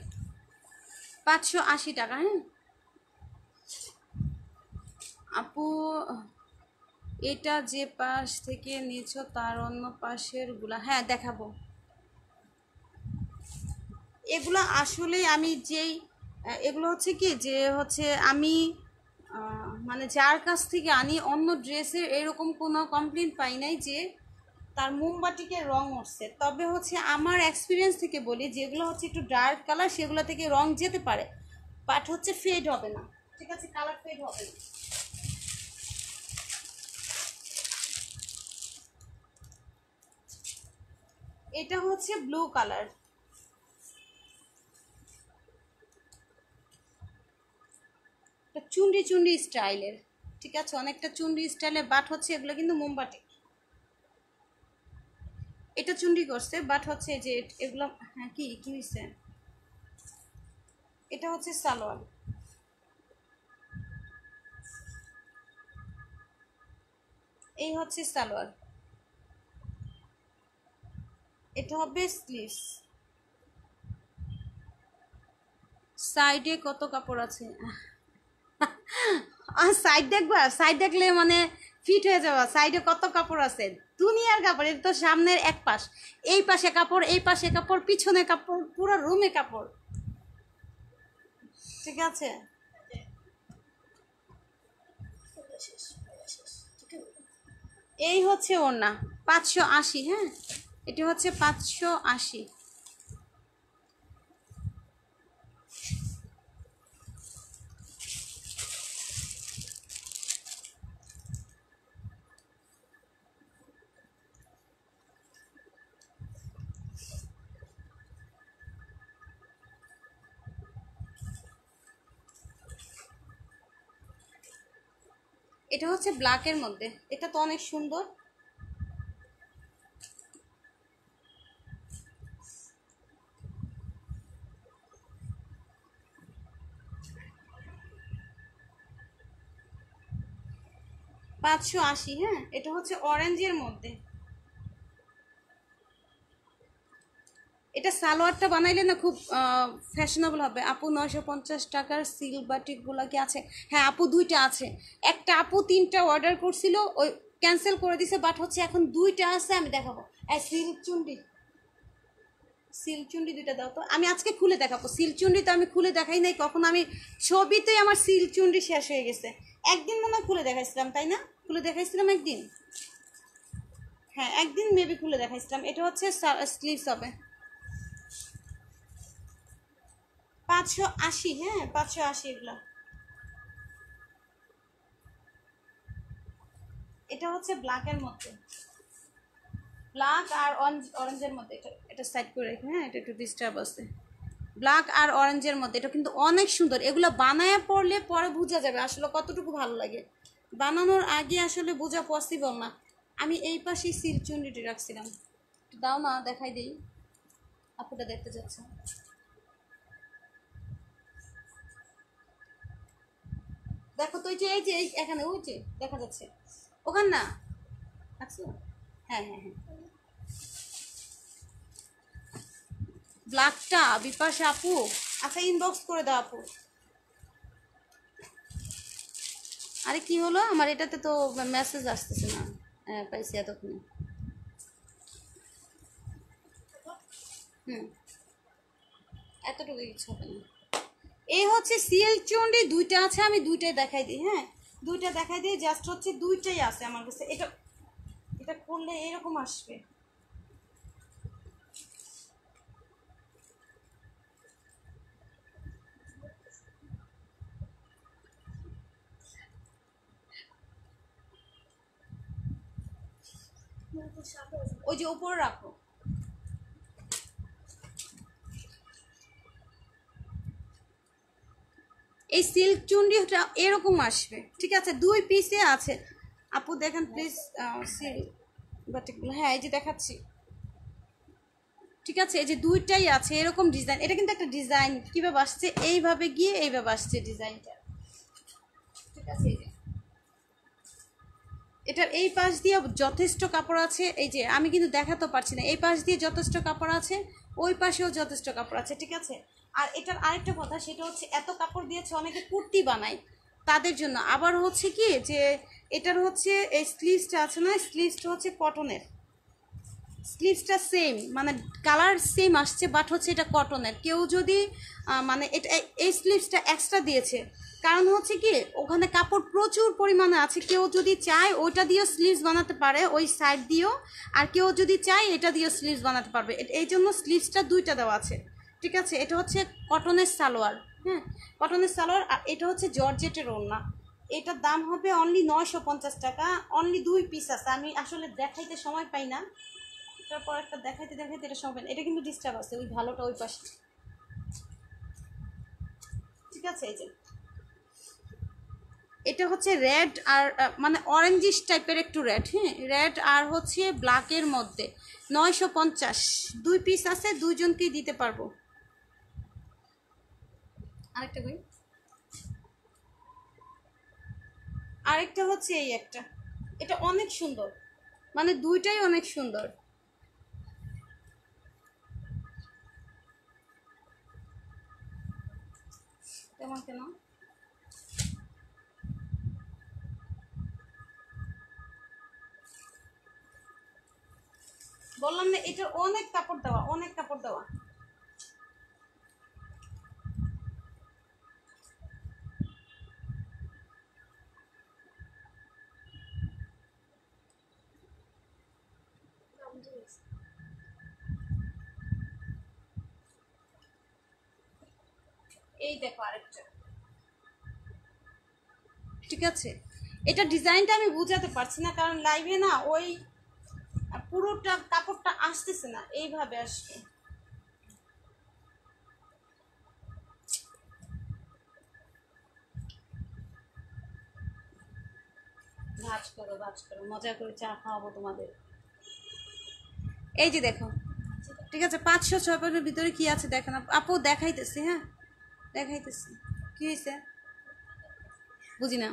580 টাকা। হ্যাঁ আপু, এটা যে পাশ থেকে নিয়েছো তার অন্য পাশের গুলা, হ্যাঁ দেখাবো। এগুলো আসলে আমি যেই এগুলো হচ্ছে কি যে হচ্ছে আমি মানে যার কাছ থেকে আনি অন্য ড্রেসের এরকম কোনো কমপ্লেন পাই নাই যে তার মোমবাতিকে রং উঠছে। তবে হচ্ছে আমার এক্সপিরিয়েন্স থেকে বলি, যেগুলো হচ্ছে একটু ডার্ক কালার সেগুলো থেকে রং যেতে পারে, বাট হচ্ছে ফেড হবে না। ঠিক আছে, কালার ফেড হবে না। এটা হচ্ছে ব্লু কালার। চুন্ডি চুন্ডি স্টাইলের। ঠিক আছে, অনেকটা চুন্ডি স্টাইলের, বাট হচ্ছে এগুলো কিন্তু মোমবাতি। এটা চুন্ডি করছে, বাট হচ্ছে যে এগুলো। হ্যাঁ, কি কি হয়েছে? এটা হচ্ছে সালোয়ার, এই হচ্ছে সালোয়ার। এটা হবে স্লিভস। সাইডে কত কাপড় আছে? আর সাইড দেখবা, সাইড দেখলে মানে ফিট হয়ে যাওয়া। সাইডে কত কাপড় আছে, দুনিয়ার কাপড়। এটা তো সামনের এক পাশ, এই পাশে কাপড়, এই পাশে কাপড়, পিছনে কাপড়, পুরো রুমে কাপড়। ঠিক আছে, এই হচ্ছে ওড়না 580। হ্যাঁ, এটা হচ্ছে 580। এটা হচ্ছে ব্ল্যাকের মধ্যে, এটা তো অনেক সুন্দর। পাঁচশো আশি। হ্যাঁ, এটা হচ্ছে অরেঞ্জের মধ্যে। এটা সালোয়ারটা বানাইলে না খুব ফ্যাশনেবল হবে আপু। 950 টাকার সিল্ক বাটিকগুলো কি আছে? হ্যাঁ আপু, দুইটা আছে। একটা আপু 3টা অর্ডার করছিল, ওই ক্যান্সেল করে দিছে, বাট হচ্ছে এখন 2টা আছে, আমি দেখাবো। সিল্ক চুন্ডি, সিল্ক চুন্ডি 2টা দাও তো, আমি আজকে খুলে দেখাবো। সিল্ক চুন্ডি তো আমি খুলে দেখাই নাই কখন, আমি ছবিতেই আমার সিল্ক চুন্ডি শেষ হয়ে গেছে। একদিন মনে হয় খুলে দেখাইছিলাম, তাই না? খুলে দেখাইছিলাম একদিন। হ্যাঁ, একদিন মেবি খুলে দেখাইছিলাম। এটা হচ্ছে স্লিভস হবে 580। হ্যাঁ, 580 এগুলা। এটা হচ্ছে ব্ল্যাকের মধ্যে, ব্ল্যাক আর অরেঞ্জের মধ্যে। এটা এটা সাইড করে রেখে, হ্যাঁ এটা একটু ডিস্টার্ব আছে। ব্ল্যাক আর অরেঞ্জের মধ্যে, এটা কিন্তু অনেক সুন্দর। এগুলো বানায় পড়লে পরে বোঝা যাবে আসলে কতটুকু ভালো লাগে। বানানোর আগে আসলে বোঝা পসিবল না। আমি এই পাশেই সিল্ক চুন্ডিটি রাখছিলাম, দাও না দেখাই দিই, আপুটা দেখতে যাচ্ছে। দেখো তো, এই যে এখানে ওই যে দেখা যাচ্ছে ওখান না, রাখছো? হ্যাঁ হ্যাঁ হ্যাঁ, ব্ল্যাকটা বিপাশা আপু। আচ্ছা, ইনবক্স করে দাও আপু। আরে কি হলো, আমার এটাতে তো মেসেজ আসতেছে না। হ্যাঁ পাইছি এতক্ষণে। হুম, এতটুকু কিছু হবে না। এই হচ্ছে সিএল চন্ডি 2টা আছে, আমি 2টাই দেখাই দিই। হ্যাঁ, 2টা দেখাই দিই, জাস্ট হচ্ছে 2টাই আছে আমার কাছে। এটা এটা করলে এরকম আসবে। ওই যে উপরে রাখো। এই সিল্ক চুন্ডিটা এরকম আসবে, ঠিক আছে? 2 পিসে আছে আপু, দেখেন প্লিজ। সিল্ক বাটিকগুলো, হ্যাঁ এই যে দেখাচ্ছি, ঠিক আছে? এই যে 2টাই আছে এরকম ডিজাইন। এটা কিন্তু একটা ডিজাইন কিভাবে আসছে, এইভাবে গিয়ে এইভাবে আসছে ডিজাইনটা, ঠিক আছে? এই যে এটার এই পাশ দিয়ে যথেষ্ট কাপড় আছে। এই যে আমি কিন্তু দেখাতে পারছি না, এই পাশ দিয়ে যথেষ্ট কাপড় আছে, ওই পাশেও যথেষ্ট কাপড় আছে, ঠিক আছে? আর এটার আরেকটা কথা, সেটা হচ্ছে এত কাপড় দিয়েছে, অনেকে কুর্তি বানায় তাদের জন্য। আবার হচ্ছে কি যে এটার হচ্ছে এই স্লিভসটা আছে না, স্লিভসটা হচ্ছে কটনের। স্লিভসটা সেম, মানে কালার সেম আসছে, বাট হচ্ছে এটা কটনের। কেউ যদি মানে এটা এই স্লিভসটা এক্সট্রা দিয়েছে, কারণ হচ্ছে কি ওখানে কাপড় প্রচুর পরিমাণে আছে। কেউ যদি চায় ওইটা দিয়েও স্লিভস বানাতে পারে, ওই সাইড দিয়েও। আর কেউ যদি চায় এটা দিয়েও স্লিভস বানাতে পারবে। এই জন্য স্লিভসটা 2টা দেওয়া আছে, ঠিক আছে? এটা হচ্ছে কটনের সালোয়ার। হ্যাঁ, কটনের সালোয়ার। আর এটা হচ্ছে জর্জেটের ওড়না। এটার দাম হবে অনলি 950 টাকা। অনলি 2 পিস আছে, আমি আসলে দেখাইতে সময় পাই না। তারপর একটা দেখাইতে দেখাইতে এটা সব, এটা কিন্তু ডিস্টার্ব আছে, ওই ভালোটা ওই পাশে, ঠিক আছে? এই যে এটা হচ্ছে রেড আর মানে অরেঞ্জিশ টাইপের একটু রেড। হ্যাঁ, রেড আর হচ্ছে ব্ল্যাকের মধ্যে 950। 2 পিস আছে, দুইজনকেই দিতে পারবো। আরেকটা কই, আরেকটা হচ্ছে এই একটা, এটা অনেক সুন্দর, মানে 2টাই অনেক সুন্দর। তেমন কেন বললাম না, এটা অনেক কাপড় দেওয়া, অনেক কাপড় দেওয়া। এই দেখো আরেকটা, ঠিক আছে। এটা ডিজাইনটা আমি বুঝাতে পারছি না, কারণ লাইভে না ওই পুরোটা কাপড়টা আসতেছে না, এইভাবে আসবে। ভাজ করো, ভাজ করো, মজা করে চা খাওয়াবো তোমাদের। এই যে দেখো, ঠিক আছে, 500-600 ভিতরে কি আছে দেখেন আপু, দেখাইতেছি, হ্যাঁ দেখাইতেছি। কি হয়েছে বুঝি না।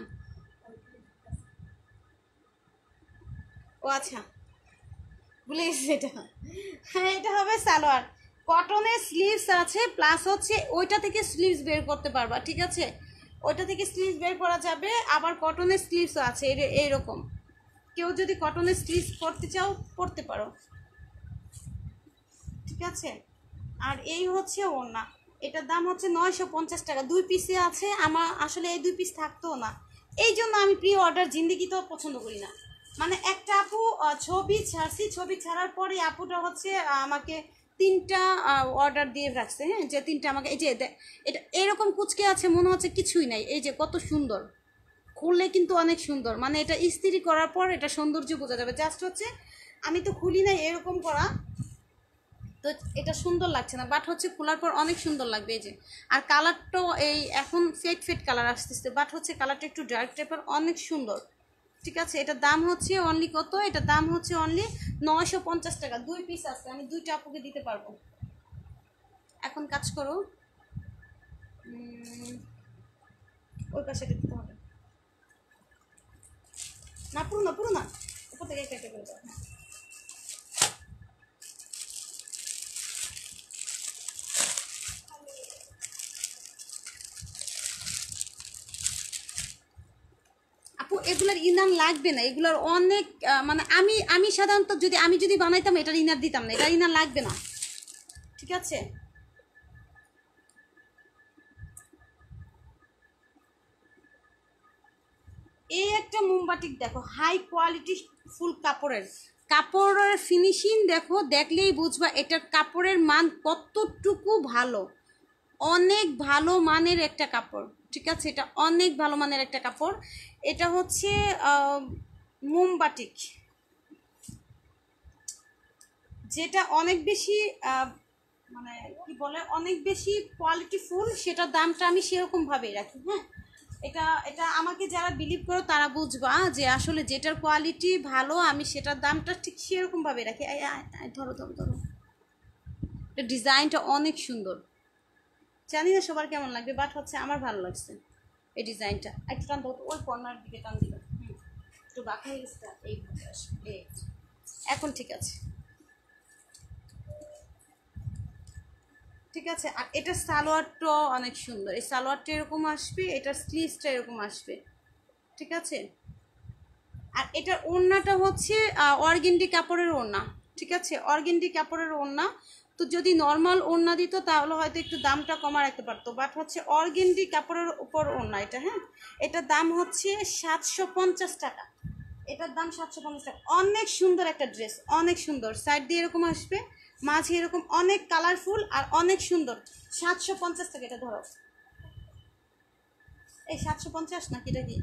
ও আচ্ছা, ভুলে গেছি এটা। হ্যাঁ, এটা হবে সালোয়ার, কটনের স্লিভস আছে, প্লাস হচ্ছে ওইটা থেকে স্লিভস বের করতে পারবা, ঠিক আছে, ওইটা থেকে স্লিভস বের করা যাবে, আবার কটনের স্লিভসও আছে এইরকম। কেউ যদি কটনের স্লিভস পরতে চাও পরতে পারো, ঠিক আছে। আর এই হচ্ছে ওড়না, এটার দাম হচ্ছে 950 টাকা, 2 পিসে আছে। আমার আসলে এই 2 পিস থাকতেও না, এই জন্য আমি প্রি অর্ডার জিন্দিগিতেও পছন্দ করি না। মানে একটা আপু ছবি ছাড়ছি, ছবি ছাড়ার পরে আপুটা হচ্ছে আমাকে 3টা অর্ডার দিয়ে রাখছে, হ্যাঁ, যে 3টা আমাকে, এই যে এটা এরকম কুচকে আছে, মনে হচ্ছে কিছুই নাই, এই যে কত সুন্দর, খুললে কিন্তু অনেক সুন্দর, মানে এটা ইস্ত্রি করার পর এটা সৌন্দর্য বোঝা যাবে। জাস্ট হচ্ছে আমি তো খুলি নাই এরকম করা, তো এটা সুন্দর লাগছে না, বাট হচ্ছে খোলার পর অনেক সুন্দর লাগবে। এই যে, আর কালারটাও এই এখন ফেড ফেড কালার আসতেছে, বাট হচ্ছে কালারটা একটু ডার্ক টাইপের, অনেক সুন্দর, ঠিক আছে। এটার দাম হচ্ছে অনলি কত, এটার দাম হচ্ছে অনলি 950 টাকা, 2 পিস আছে, আমি 2টা আপুকে দিতে পারবো। এখন কাজ করো, ওই পাশে দিতে হবে না, পুরো না, পুরো না, উপর থেকে কেটে করে দাও, হ্যাঁ। আপু এগুলার ইনার লাগবে না, এগুলার অনেক মানে আমি সাধারণত যদি বানাইতাম এটার ইনার দিতাম না, এটার ইনার লাগবে না, ঠিক আছে। এই একটা মোমবাটিক দেখো, হাই কোয়ালিটি ফুল কাপড়ের ফিনিশিং দেখো, দেখলেই বুঝবা এটার কাপড়ের মান কতটুকু ভালো, অনেক ভালো মানের একটা কাপড়, ঠিক আছে, এটা অনেক ভালো মানের একটা কাপড়। এটা হচ্ছে মোমবাটিক, যেটা অনেক বেশি মানে কি বলে, অনেক বেশি কোয়ালিটি ফুল, সেটার দামটা আমি সেরকম ভাবেই রাখি, হ্যাঁ। এটা এটা আমাকে যারা বিলিভ করো তারা বুঝবা যে আসলে যেটার কোয়ালিটি ভালো আমি সেটার দামটা ঠিক সেরকম ভাবে রাখি। ধরো ধরো ধরো, ডিজাইনটা অনেক সুন্দর, জানি না সবার কেমন লাগবে, বাট হচ্ছে আমার ভালো লাগছে এই ডিজাইনটা। একটু টান দাও, ওই কর্নার দিকে টান দিবে, একটু বাঁকা হয়ে গেছে, এইভাবে আসবে, এখন ঠিক আছে, ঠিক আছে। আর এটা সালোয়ারটা অনেক সুন্দর, এই সালোয়ারটা এরকম আসবে, এটার স্লিভসটা এরকম আসবে, ঠিক আছে। আর এটার ওড়নাটা হচ্ছে অর্গেন্ডি কাপড়ের ওড়না, ঠিক আছে, অর্গেন্ডি কাপড়ের ওড়না। তো যদি নর্মাল ওড়না দিত তাহলে হয়তো একটু দামটা কমা রাখতে পারতো, বাট হচ্ছে অর্গেন্ডি কাপড়ের উপর ওড়না এটা, হ্যাঁ। এটার দাম হচ্ছে 750 টাকা, এটার দাম 750 টাকা। অনেক সুন্দর একটা ড্রেস, অনেক সুন্দর, সাইড দিয়ে এরকম আসবে, মাঝে এরকম অনেক কালারফুল আর অনেক সুন্দর। 750 টাকা, এটা ধরো, এই 750 নাকি এটা কি,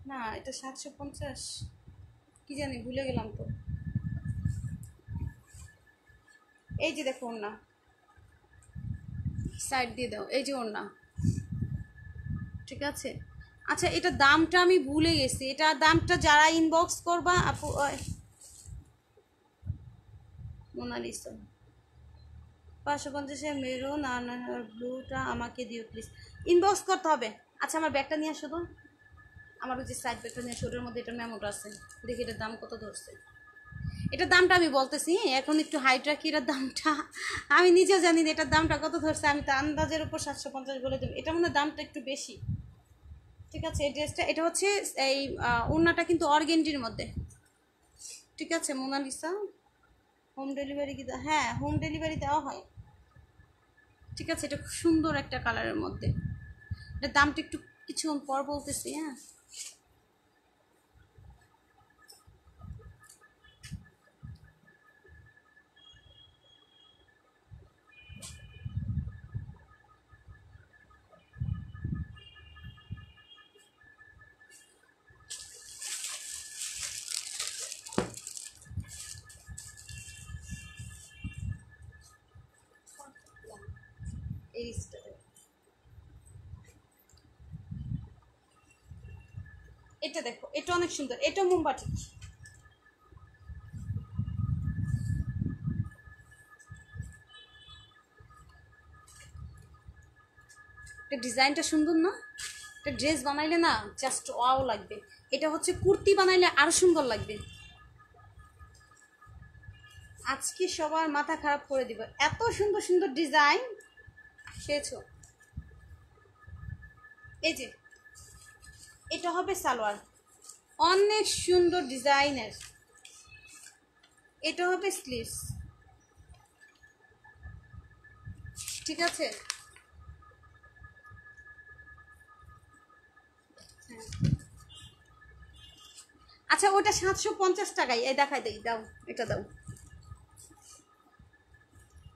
না এটা 750, কি জানি ভুলে গেলাম তো। এই যে দেখো ওড়না, সাইড দিয়ে দাও, এই যে ওড়না, ঠিক আছে। আচ্ছা, এটা দামটা আমি ভুলে গেছি, এটা দামটা যারা ইনবক্স করবা আপু, মোনালিসা 550 মেরুন আর ব্লুটা আমাকে দিও প্লিজ, ইনবক্স করতে হবে। আচ্ছা, আমার ব্যাগটা নিয়ে আসো তো, আমার ওই যে সাইড ব্যাগটা নিয়ে আসো, ওটার মধ্যে এটা মেমোটা আছে, দেখি এটার দাম কত ধরছে। এটার দামটা আমি বলতেছি, এখন একটু হাইট রাখি, এটার দামটা আমি নিজেও জানি না এটার দামটা কত ধরছে, আমি তো আন্দাজের উপর 750 বলে দেবো, এটা মনে হয় দামটা একটু বেশি, ঠিক আছে। এই ড্রেসটা, এটা হচ্ছে এই ওড়নাটা কিন্তু অর্গেন্ডির মধ্যে, ঠিক আছে। মোনালিসা হোম ডেলিভারি কি, হ্যাঁ হোম ডেলিভারি দেওয়া হয়, ঠিক আছে। এটা খুব সুন্দর একটা কালারের মধ্যে, এটার দামটা একটু কিছুক্ষণ পর বলতেছি, হ্যাঁ। এই রিসিটটা দেখো, এটা দেখো, এটা অনেক সুন্দর, এটা মোমবাটি। ডিজাইনটা সুন্দর না? এটা ড্রেস বানাইলে না জাস্ট ওয়াও লাগবে। এটা হচ্ছে কুর্তি বানাইলে আরো সুন্দর লাগবে। আজকে সবার মাথা খারাপ করে দিব, এত সুন্দর সুন্দর ডিজাইন সেছো। এই যে এটা হবে সালোয়ার, অনেক সুন্দর ডিজাইনের। এটা হবে স্লিভস, ঠিক আছে। আচ্ছা ওটা 750 টাকায়, এই দেখাই দেই, দাও এটা দাও,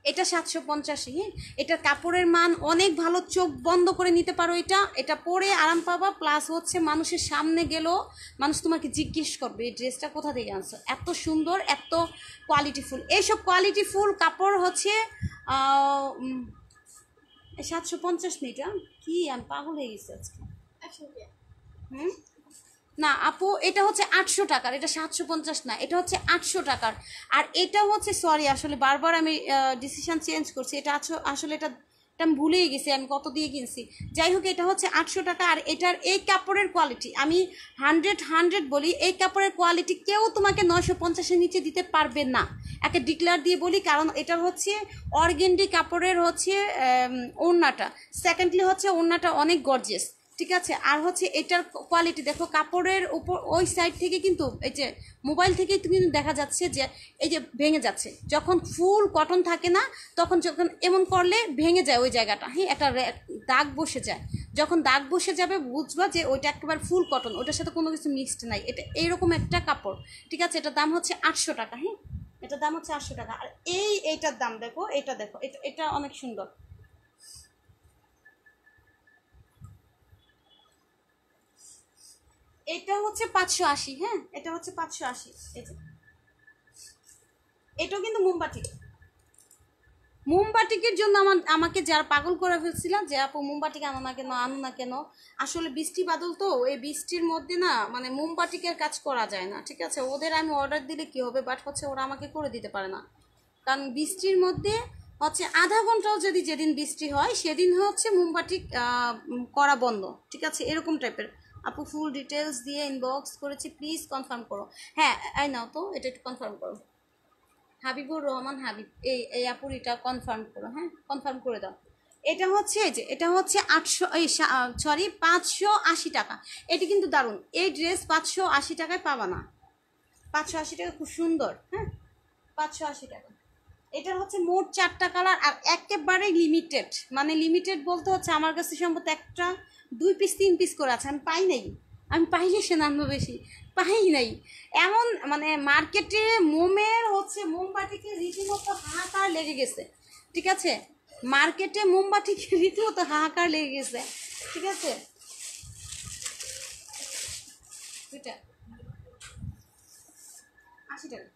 এটা 750। হ্যাঁ, এটার কাপড়ের মান অনেক ভালো, চোখ বন্ধ করে নিতে পারো। এটা এটা পরে আরাম পাবা, প্লাস হচ্ছে মানুষের সামনে গেলেও মানুষ তোমাকে জিজ্ঞেস করবে এই ড্রেসটা কোথা থেকে আনছো, এত সুন্দর, এত কোয়ালিটিফুল। এইসব কোয়ালিটিফুল কাপড় হচ্ছে 750 নেই, এটা কি আমি পাগল হয়ে গেছি আজকে। হুম, না আপু এটা হচ্ছে 800 টাকার, এটা 750 না, এটা হচ্ছে 800 টাকার। আর এটা হচ্ছে, সরি আসলে বারবার আমি ডিসিশন চেঞ্জ করছি, এটা আসলে এটা আমি ভুলেই গেছি আমি কত দিয়ে কিনছি। যাই হোক, এটা হচ্ছে 800 টাকা। আর এটার এই কাপড়ের কোয়ালিটি আমি 100 বলি, এই কাপড়ের কোয়ালিটি কেউ তোমাকে 950-এর নিচে দিতে পারবে না, একে ডিক্লেয়ার দিয়ে বলি। কারণ এটার হচ্ছে অর্গেন্ডি কাপড়ের হচ্ছে ওড়নাটা, সেকেন্ডলি হচ্ছে ওড়নাটা অনেক গর্জিয়াস, ঠিক আছে। আর হচ্ছে এটার কোয়ালিটি দেখো, কাপড়ের উপর ওই সাইড থেকে কিন্তু এই যে মোবাইল থেকেই কিন্তু দেখা যাচ্ছে যে এই যে ভেঙে যাচ্ছে, যখন ফুল কটন থাকে না তখন যখন এমন করলে ভেঙে যায় ওই জায়গাটা। হ্যাঁ, একটা দাগ বসে যায়, যখন দাগ বসে যাবে বুঝবা যে ওইটা একেবারে ফুল কটন, ওটার সাথে কোনো কিছু মিক্সড নাই। এটা এইরকম একটা কাপড়, ঠিক আছে। এটার দাম হচ্ছে 800 টাকা। হ্যাঁ, এটার দাম হচ্ছে 800 টাকা। আর এইটার দাম দেখো, এটা দেখো, এটা অনেক সুন্দর। এটা হচ্ছে 580। হ্যাঁ, এটা হচ্ছে 580। এই যে এটাও কিন্তু মোমবাটিক। মোমবাটিকের জন্য আমাকে যারা পাগল করে ফেলছিল যে আপু মোমবাটিক আনো না কেন, আনো না কেন। আসলে বৃষ্টি বাদল তো, এই বৃষ্টির মধ্যে না মানে মোমবাটিকের কাজ করা যায় না, ঠিক আছে। ওদের আমি অর্ডার দিলে কি হবে, বাট হচ্ছে ওরা আমাকে করে দিতে পারে না। কারণ বৃষ্টির মধ্যে হচ্ছে আধা ঘন্টাও যদি যেদিন বৃষ্টি হয় সেদিন হচ্ছে মোমবাটিক করা বন্ধ, ঠিক আছে, এরকম টাইপের। আপু ফুল ডিটেলস দিয়ে ইনবক্স করেছি, প্লিজ কনফার্ম করো। হ্যাঁ, এই নাও তো, এটা একটু কনফার্ম করো। হাবিবুর রহমান হাবিব, এই আপুর এটা কনফার্ম করো, হ্যাঁ কনফার্ম করে দাও। এটা হচ্ছে এই যে এটা হচ্ছে 800, এই সরি 580 টাকা। এটা কিন্তু দারুণ, এই ড্রেস 580 টাকায় পাবা না। 580 টাকা, খুব সুন্দর। হ্যাঁ, 580 টাকা। এটার হচ্ছে মোট 4টা কালার, আর একেবারে লিমিটেড, মানে লিমিটেড বলতে হচ্ছে আমার কাছে সম্ভবত একটা 2 পিস 3 পিস করে আছে, আমি পাই নাই। আমি পাইলে সে নামবো বেশি, পাই নাই। এমন মানে মার্কেটে মোমের হচ্ছে মোমবাতিকে রীতিমতো হাহাকার লেগে গেছে, ঠিক আছে। মার্কেটে মোমবাতিকে রীতিমতো হাহাকার লেগে গেছে, ঠিক আছে। দুইটা 80 টাকা।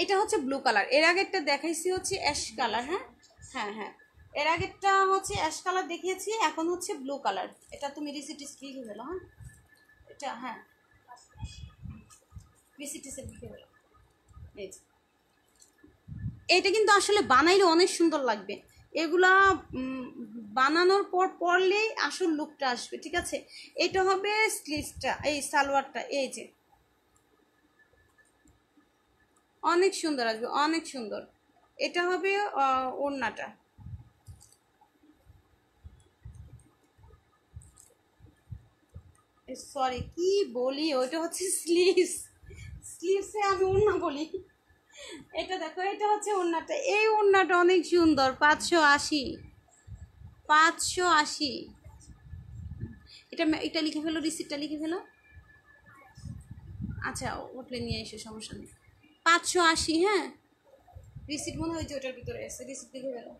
এটা হচ্ছে ব্লু কালার, এর আগেরটা দেখাইছি হচ্ছে অ্যাশ কালার। হ্যাঁ হ্যাঁ হ্যাঁ, এর আগেরটা হচ্ছে অ্যাশ কালার দেখিয়েছি, এখন হচ্ছে ব্লু কালার। এটা তুমি রিসিট লিখে ফেলো। হ্যাঁ, এটা হ্যাঁ রিসিট লিখে ফেলো। এই যে এটা কিন্তু আসলে বানাইলে অনেক সুন্দর লাগবে। এগুলা বানানোর পর পরলেই আসল লুকটা আসবে, ঠিক আছে। এটা হবে স্লিভসটা, এই সালোয়ারটা, এই যে অনেক সুন্দর আসবে, অনেক সুন্দর। এটা হবে ওড়নাটা, সরি কি বলি, ওইটা হচ্ছে স্লিভস, স্লিভসে আমি ওড়না বলি। এটা দেখো, এটা হচ্ছে ওড়নাটা, এই ওড়নাটা অনেক সুন্দর, 580, 580। এটা লিখে ফেলো, রিসিপ্টটা লিখে ফেলো। আচ্ছা উঠলে নিয়ে এসো, সমস্যা নেই। 580। হ্যাঁ, রিসিপ্ট মনে হয় যে ওটার ভিতরে আছে, রিসিপ্ট লিখে ফেলো।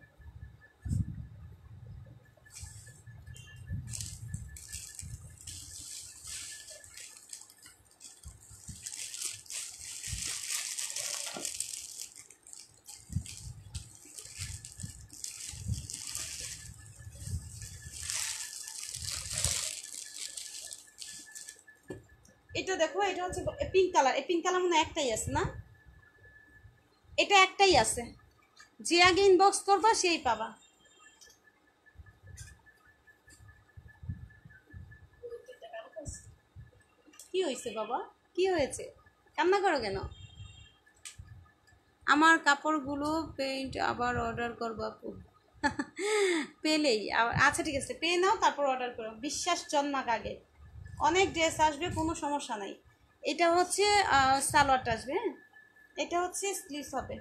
এটা দেখো, এটা হচ্ছে পিঙ্ক কালার। এই পিঙ্ক কালার মনে হয় একটাই আছে না? এটা একটাই আছে, যে আগে ইনবক্স করবা সেই পাবা। কি হয়েছে বাবা, কি হয়েছে, কান্না করো কেন? আমার কাপড়গুলো পেইন্ট আবার অর্ডার করবো আপু। পেলেই আচ্ছা ঠিক আছে, পেয়ে নাও, তারপর অর্ডার করো। বিশ্বাস জন্মাক আগে। অনেক ড্রেস আসবে, কোনো সমস্যা নাই। এটা হচ্ছে সালোয়ারটা আসবে, হ্যাঁ। এটা হচ্ছে স্লিভস হবে,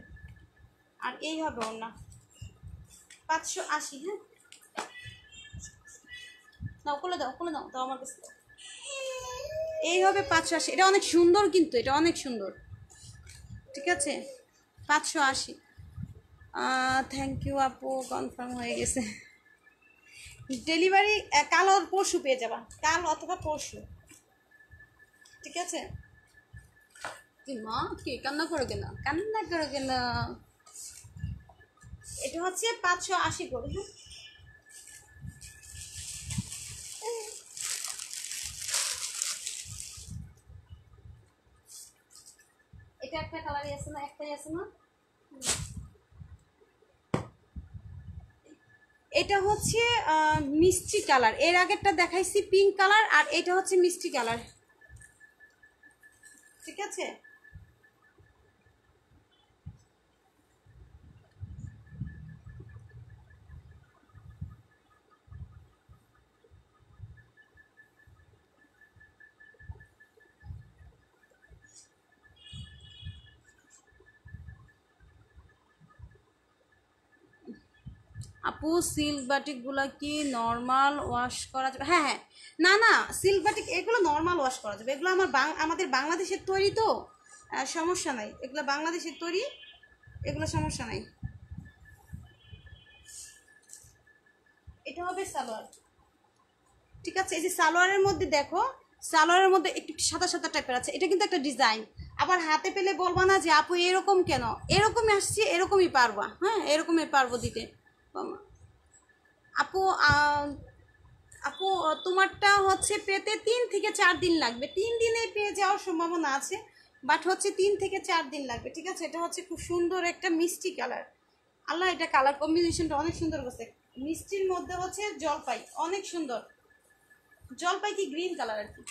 আর এই হবে ওর না 580। হ্যাঁ, নাও, খুলে দাও, খুলে দাও, তাও আমার কাছে দাও। এই হবে 580। এটা অনেক সুন্দর, কিন্তু এটা অনেক সুন্দর। ঠিক আছে, 580। থ্যাংক ইউ আপু, কনফার্ম হয়ে গেছে। ডেলিভারি কাল আর পরশু পেয়ে যাবা, কাল অথবা পরশু। ঠিক আছে। কি মা, কি কান্না করো কেন, কান্না করো কেন? এটা হচ্ছে 580 করে। হ্যাঁ, এটা একটা কালারই আছে না, একটাই আছে না? এটা হচ্ছে মিষ্টি কালার। এর আগেরটা দেখাইছি পিঙ্ক কালার, আর এটা হচ্ছে মিষ্টি কালার। ঠিক আছে। আপু সিল্ক বাটিকগুলো কি নর্মাল ওয়াশ করা যাবে? হ্যাঁ হ্যাঁ, না না, সিল্ক বাটিক এগুলো নর্মাল ওয়াশ করা যাবে। এগুলো আমাদের বাংলাদেশের তৈরি তো, সমস্যা নাই। এগুলো বাংলাদেশের তৈরি, এগুলো সমস্যা নাই। এটা হবে সালোয়ার। ঠিক আছে, এই যে সালোয়ারের মধ্যে দেখো, সালোয়ারের মধ্যে একটু সাদা সাদা টাইপের আছে। এটা কিন্তু একটা ডিজাইন। আবার হাতে পেলে বলবা না যে আপু এরকম কেন, এরকমই আসছে, এরকমই পারবা। হ্যাঁ, এরকমই পারবো দিতে। আপু আপু তোমারটা হচ্ছে পেতে 3 থেকে 4 দিন লাগবে। 3 দিনে পেয়ে যাওয়ার সম্ভাবনা আছে, বাট হচ্ছে 3 থেকে 4 দিন লাগবে। ঠিক আছে। এটা হচ্ছে খুব সুন্দর একটা মিষ্টি কালার। আল্লাহ, এটা কালার কম্বিনেশনটা অনেক সুন্দর করছে। মিষ্টির মধ্যে হচ্ছে জলপাই, অনেক সুন্দর। জলপাই কি গ্রিন কালার আর কি।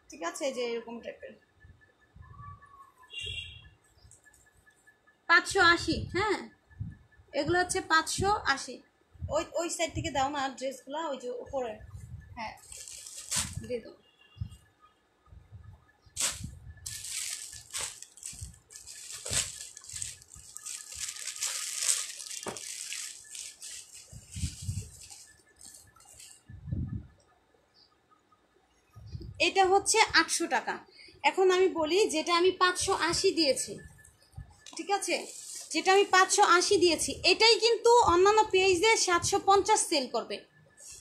ঠিক আছে, যে এরকম টাইপের 580। হ্যাঁ, এগুলো হচ্ছে 580। ওই ওই সাইড থেকে দাও না ড্রেসগুলো, ওই যে উপরে। হ্যাঁ, দিয়ে দাও। এটা হচ্ছে 800 টাকা। এখন আমি বলি, যেটা আমি 580 দিয়েছি, ঠিক আছে, যেটা আমি 580 দিয়েছি, এটাই কিন্তু অন্যান্য পেজে 750 সেল করবে।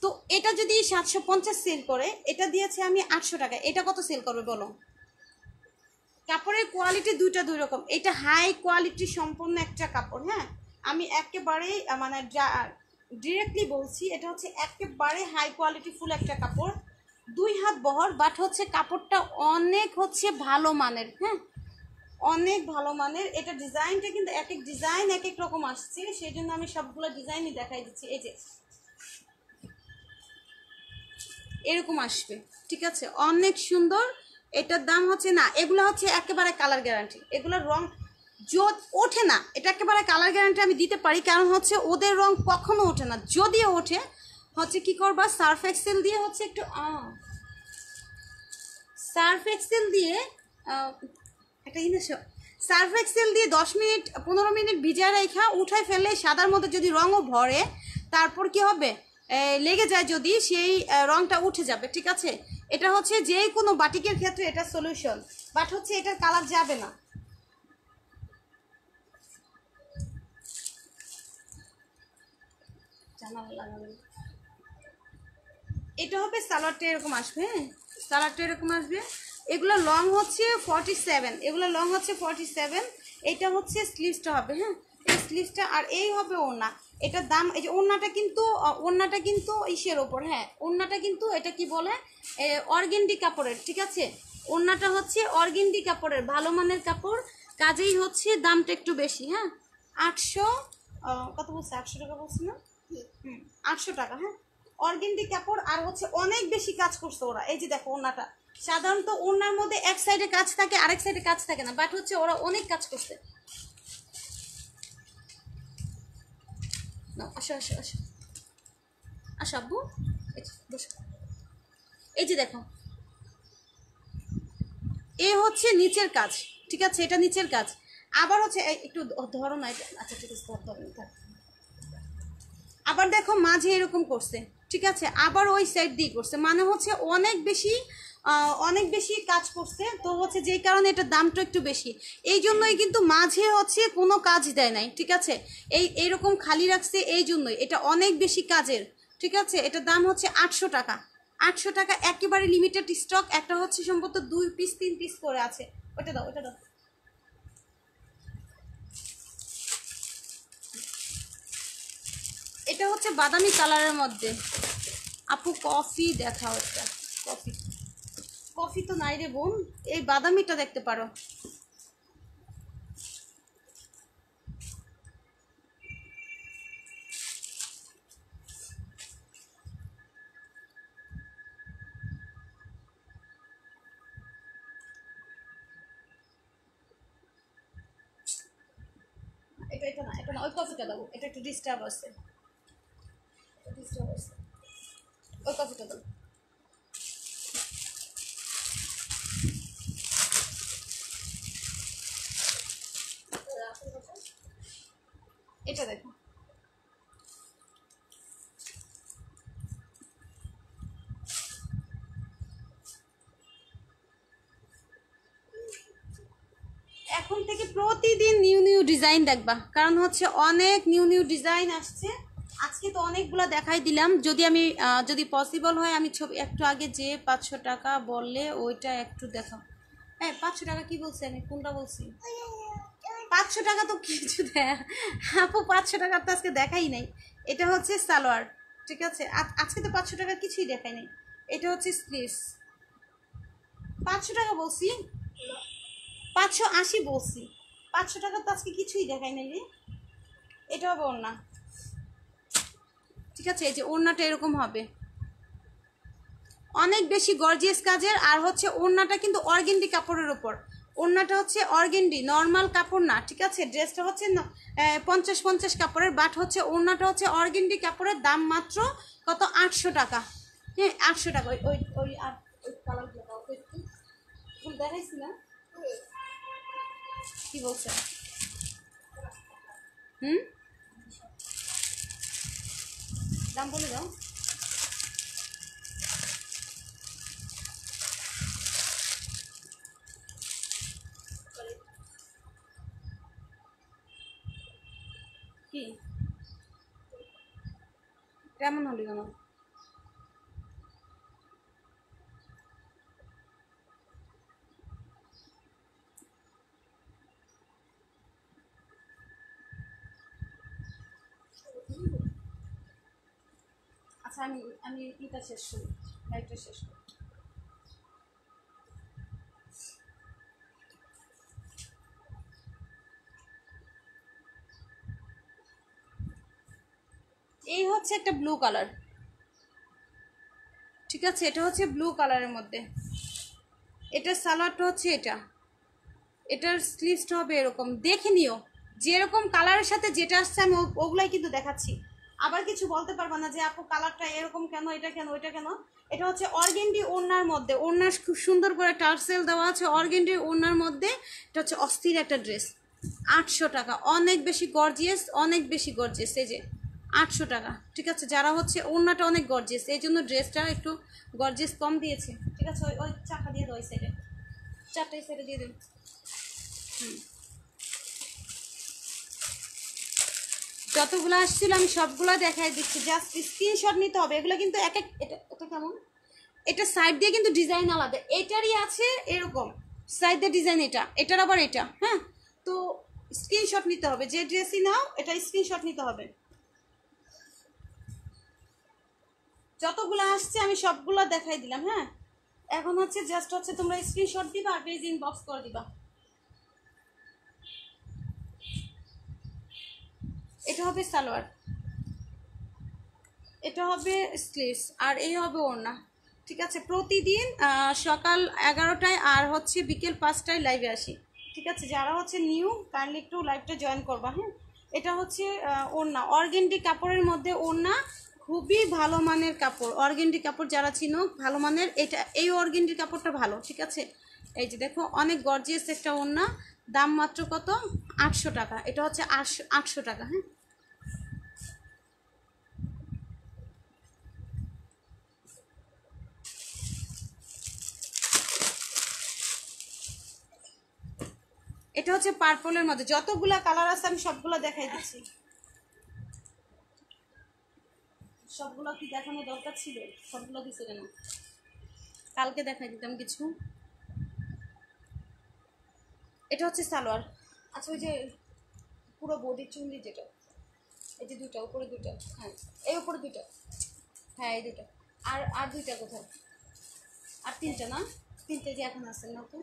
তো এটা যদি 750 সেল করে, এটা দিয়েছে আমি 800 টাকা, এটা কত সেল করবে বলো? কাপড়ের কোয়ালিটি দুইটা দুই রকম। এটা হাই কোয়ালিটি সম্পন্ন একটা কাপড়। হ্যাঁ, আমি একেবারেই মানে ডিরেক্টলি বলছি, এটা হচ্ছে একেবারে হাই কোয়ালিটি ফুল একটা কাপড়। 2 হাত বহর, বাট হচ্ছে কাপড়টা অনেক হচ্ছে ভালো মানের। হ্যাঁ, অনেক ভালো মানের। এটা ডিজাইনটা কিন্তু এক এক ডিজাইন এক এক রকম আসছে, সেই জন্য আমি সবগুলো ডিজাইনই দেখাই দিচ্ছি। এই যে এরকম আসবে। ঠিক আছে, অনেক সুন্দর। এটার দাম হচ্ছে, না এগুলো হচ্ছে একেবারে কালার গ্যারান্টি, এগুলোর রং ওঠে না। এটা একেবারে কালার গ্যারান্টি আমি দিতে পারি, কারণ হচ্ছে ওদের রং কখনো ওঠে না। যদিও ওঠে, হচ্ছে কি করবা, সার্ফ এক্সেল দিয়ে হচ্ছে একটু সার্ফ এক্সেল দিয়ে একটা জিনিস, সার্ফ এক্সেল দিয়ে 10 মিনিট 15 মিনিট ভিজা রেখা উঠাই ফেললে সাদার মধ্যে যদি রঙও ভরে, তারপর কি হবে, লেগে যায় যদি, সেই রঙটা উঠে যাবে। ঠিক আছে, এটা হচ্ছে যে কোনো বাটিকের ক্ষেত্রে এটা সলিউশন, বাট হচ্ছে এটার কালার যাবে না। এটা হবে সালোয়ারটা এরকম আসবে। হ্যাঁ, সালোয়ারটা এরকম আসবে। এগুলো লং হচ্ছে 47, এগুলো লং হচ্ছে 47। এটা হচ্ছে স্লিভসটা হবে। হ্যাঁ, এই স্লিভসটা, আর এই হবে ওড়না। এটার দাম এই যে ওড়নাটা কিন্তু ইসের ওপর, হ্যাঁ ওড়নাটা কিন্তু এটা কি বলে অর্গেন্ডি কাপড়ের, ঠিক আছে। ওড়নাটা হচ্ছে অর্গেন্ডি কাপড়ের, ভালো মানের কাপড়, কাজেই হচ্ছে দামটা একটু বেশি। হ্যাঁ 800 কত বলছে, 800 টাকা বলছি না? 800 টাকা। হ্যাঁ অর্গেন্ডি কাপড়, আর হচ্ছে অনেক বেশি কাজ করছে ওরা। এই যে দেখো ওড়নাটা, সাধারণত ওড়নার মধ্যে এক সাইডে কাজ থাকে আরেক সাইডে কাজ থাকে না, বাট হচ্ছে ওরা অনেক কাজ করছে। আসো আসো আসো আসো আব্বু, বসো। এই যে দেখো এ হচ্ছে নিচের কাজ, ঠিক আছে, এটা নিচের কাজ। আবার হচ্ছে একটু ধরো না এটা, আচ্ছা ঠিক আছে ধরো। আবার দেখো মাঝে এরকম করছে, ঠিক আছে, আবার ওই সাইড দিয়ে করছে, মানে হচ্ছে অনেক বেশি কাজ করছে। তো হচ্ছে যেই কারণে এটার দামটা একটু বেশি, এই জন্যই কিন্তু মাঝে হচ্ছে কোনো কাজ দেয় নাই, ঠিক আছে, এইরকম খালি রাখছে, এই জন্যই এটা অনেক বেশি কাজের, ঠিক আছে। এটার দাম হচ্ছে 800 টাকা। 800 টাকা একেবারে লিমিটেড স্টক, একটা হচ্ছে সম্ভবত 2 পিস 3 পিস করে আছে। ওটা দাও ওটা দাও। এটা হচ্ছে বাদামি কালারের মধ্যে। আপু কফি দেখাও একটা, কফি কফি তো নাই রে বোন, এই বাদামিটা দেখতে পারো। এটা না ওই কফিটা দাও, এটা একটু ডিস্টার্ব আছে, ওই কফিটা দাও। এটা দেখো, এখন থেকে প্রতিদিন নিউ নিউ ডিজাইন দেখবা, কারণ হচ্ছে অনেক নিউ নিউ ডিজাইন আসছে। আজকে তো অনেকগুলো দেখাই দিলাম, যদি পসিবল হয় আমি ছবি একটু আগে যে 500 টাকা বললে ওইটা একটু দেখাও। হ্যাঁ 500 টাকা কি বলছি, আমি কোনটা বলছি? 500 টাকা তো কিছু দেয় আপু, 500 টাকা তো আজকে দেখাই নাই। এটা হচ্ছে সালোয়ার, ঠিক আছে, আজকে তো 500 টাকা কিছুই দেখাই নাই। এটা হচ্ছে স্লিভস, 500 টাকা বলছি, 580 বলছি, 500 টাকা তো আজকে কিছুই দেখাই নাই রে। এটা হবে ওড়না, ঠিক আছে, এই যে ওড়নাটা এরকম হবে, অনেক বেশি গর্জিয়াস কাজের। আর হচ্ছে ওড়নাটা কিন্তু অর্গেন্ডি কাপড়ের উপর, ওড়নাটা হচ্ছে অর্গেন্ডি, নর্মাল কাপড় না, ঠিক আছে। ড্রেসটা হচ্ছে 50 কাপড়ের, বাট হচ্ছে ওড়নাটা হচ্ছে অর্গেন্ডি কাপড়ের, দাম মাত্র কত, 800 টাকা। হ্যাঁ 800 টাকা। ওই ওই ওই আর ওই কালারগুলো দাও তো একটু, ফুল দেখাইছি না? কি বলছে? হুম দাম বলে দাও। কি কেমন হলি কেন? আচ্ছা আমি আমি এটা শেষ করি, লাইটটা শেষ করি। এই হচ্ছে একটা ব্লু কালার, ঠিক আছে, এটা হচ্ছে ব্লু কালারের মধ্যে। এটার সালোয়ারটা হচ্ছে এটা, এটার স্লিভসটা হবে এরকম, দেখে নিও যেরকম কালারের সাথে যেটা আসছে আমি ওগুলাই কিন্তু দেখাচ্ছি। আবার কিছু বলতে পারবা না যে আপু কালারটা এরকম কেন, এটা কেন, ওইটা কেন। এটা হচ্ছে অর্গেন্ডি ওড়নার মধ্যে, ওড়নার খুব সুন্দর করে টার্সেল দেওয়া আছে অর্গেন্ডি ওড়নার মধ্যে। এটা হচ্ছে অস্থির একটা ড্রেস, 800 টাকা, অনেক বেশি গর্জিয়াস, অনেক বেশি গর্জিয়াস। এই যে 800 টাকা, ঠিক আছে। যারা হচ্ছে ওড়নাটা অনেক গর্জিয়াস, এই জন্য ড্রেসটা একটু গর্জিয়াস কম দিয়েছে, ঠিক আছে। ওই ওই চাকা দিয়ে দাও, ওই সাইডে, চারটাই সাইডে দিয়ে দেন। যতগুলো আসছিল আমি সবগুলো দেখাই দিচ্ছি, জাস্ট স্ক্রিনশট নিতে হবে। এগুলো কিন্তু এক এক, এটা এটা কেমন, এটা সাইড দিয়ে কিন্তু ডিজাইন আলাদা, এটারই আছে এরকম সাইড দিয়ে ডিজাইন, এটার আবার এটা। হ্যাঁ তো স্ক্রিনশট নিতে হবে, যে ড্রেসই নাও এটা স্ক্রিনশট নিতে হবে। যতগুলো আসছে আমি সবগুলো দেখাই দিলাম। হ্যাঁ, এখন হচ্ছে জাস্ট হচ্ছে তোমরা স্ক্রিনশট দিবা আর পেজ ইনবক্স করে দিবা। এটা হবে সালোয়ার, এটা হবে স্লিভস, আর এই হবে ওড়না। ঠিক আছে, প্রতিদিন সকাল 11টায় আর হচ্ছে বিকেল 5টায় লাইভে আসি। ঠিক আছে, যারা হচ্ছে নিউ কাইন্ডলি একটু লাইভটা জয়েন করবা। হ্যাঁ, এটা হচ্ছে ওড়না, অর্গেন্ডি কাপড়ের মধ্যে ওড়না, খুবই ভালো মানের কাপড়। অর্গেন্ডি কাপড় যারা চিনো ভালো মানের, এটা এই অর্গেন্ডি কাপড়টা ভালো। ঠিক আছে, এই যে দেখো অনেক গর্জিয়াস একটা ওড়না, দাম মাত্র কত? 800 টাকা। এটা হচ্ছে 800 টাকা। হ্যাঁ, এটা হচ্ছে পার্পলের মধ্যে, যতগুলা কালার আছে আমি সবগুলো দেখাই দিচ্ছি। সবগুলো কি দেখানো দরকার ছিল? সবগুলো দিছে কেন? কালকে দেখাই দিতাম কিছু। এটা হচ্ছে সালোয়ার। আচ্ছা, ওই যে পুরো বডি চুন্ডি যেটা, এই যে দুইটা উপরে দুইটা, হ্যাঁ এই উপরে দুইটা, হ্যাঁ এই দুইটা, আর আর দুইটা কোথায়? আর তিনটা না? তিনটে যে এখন আছে নতুন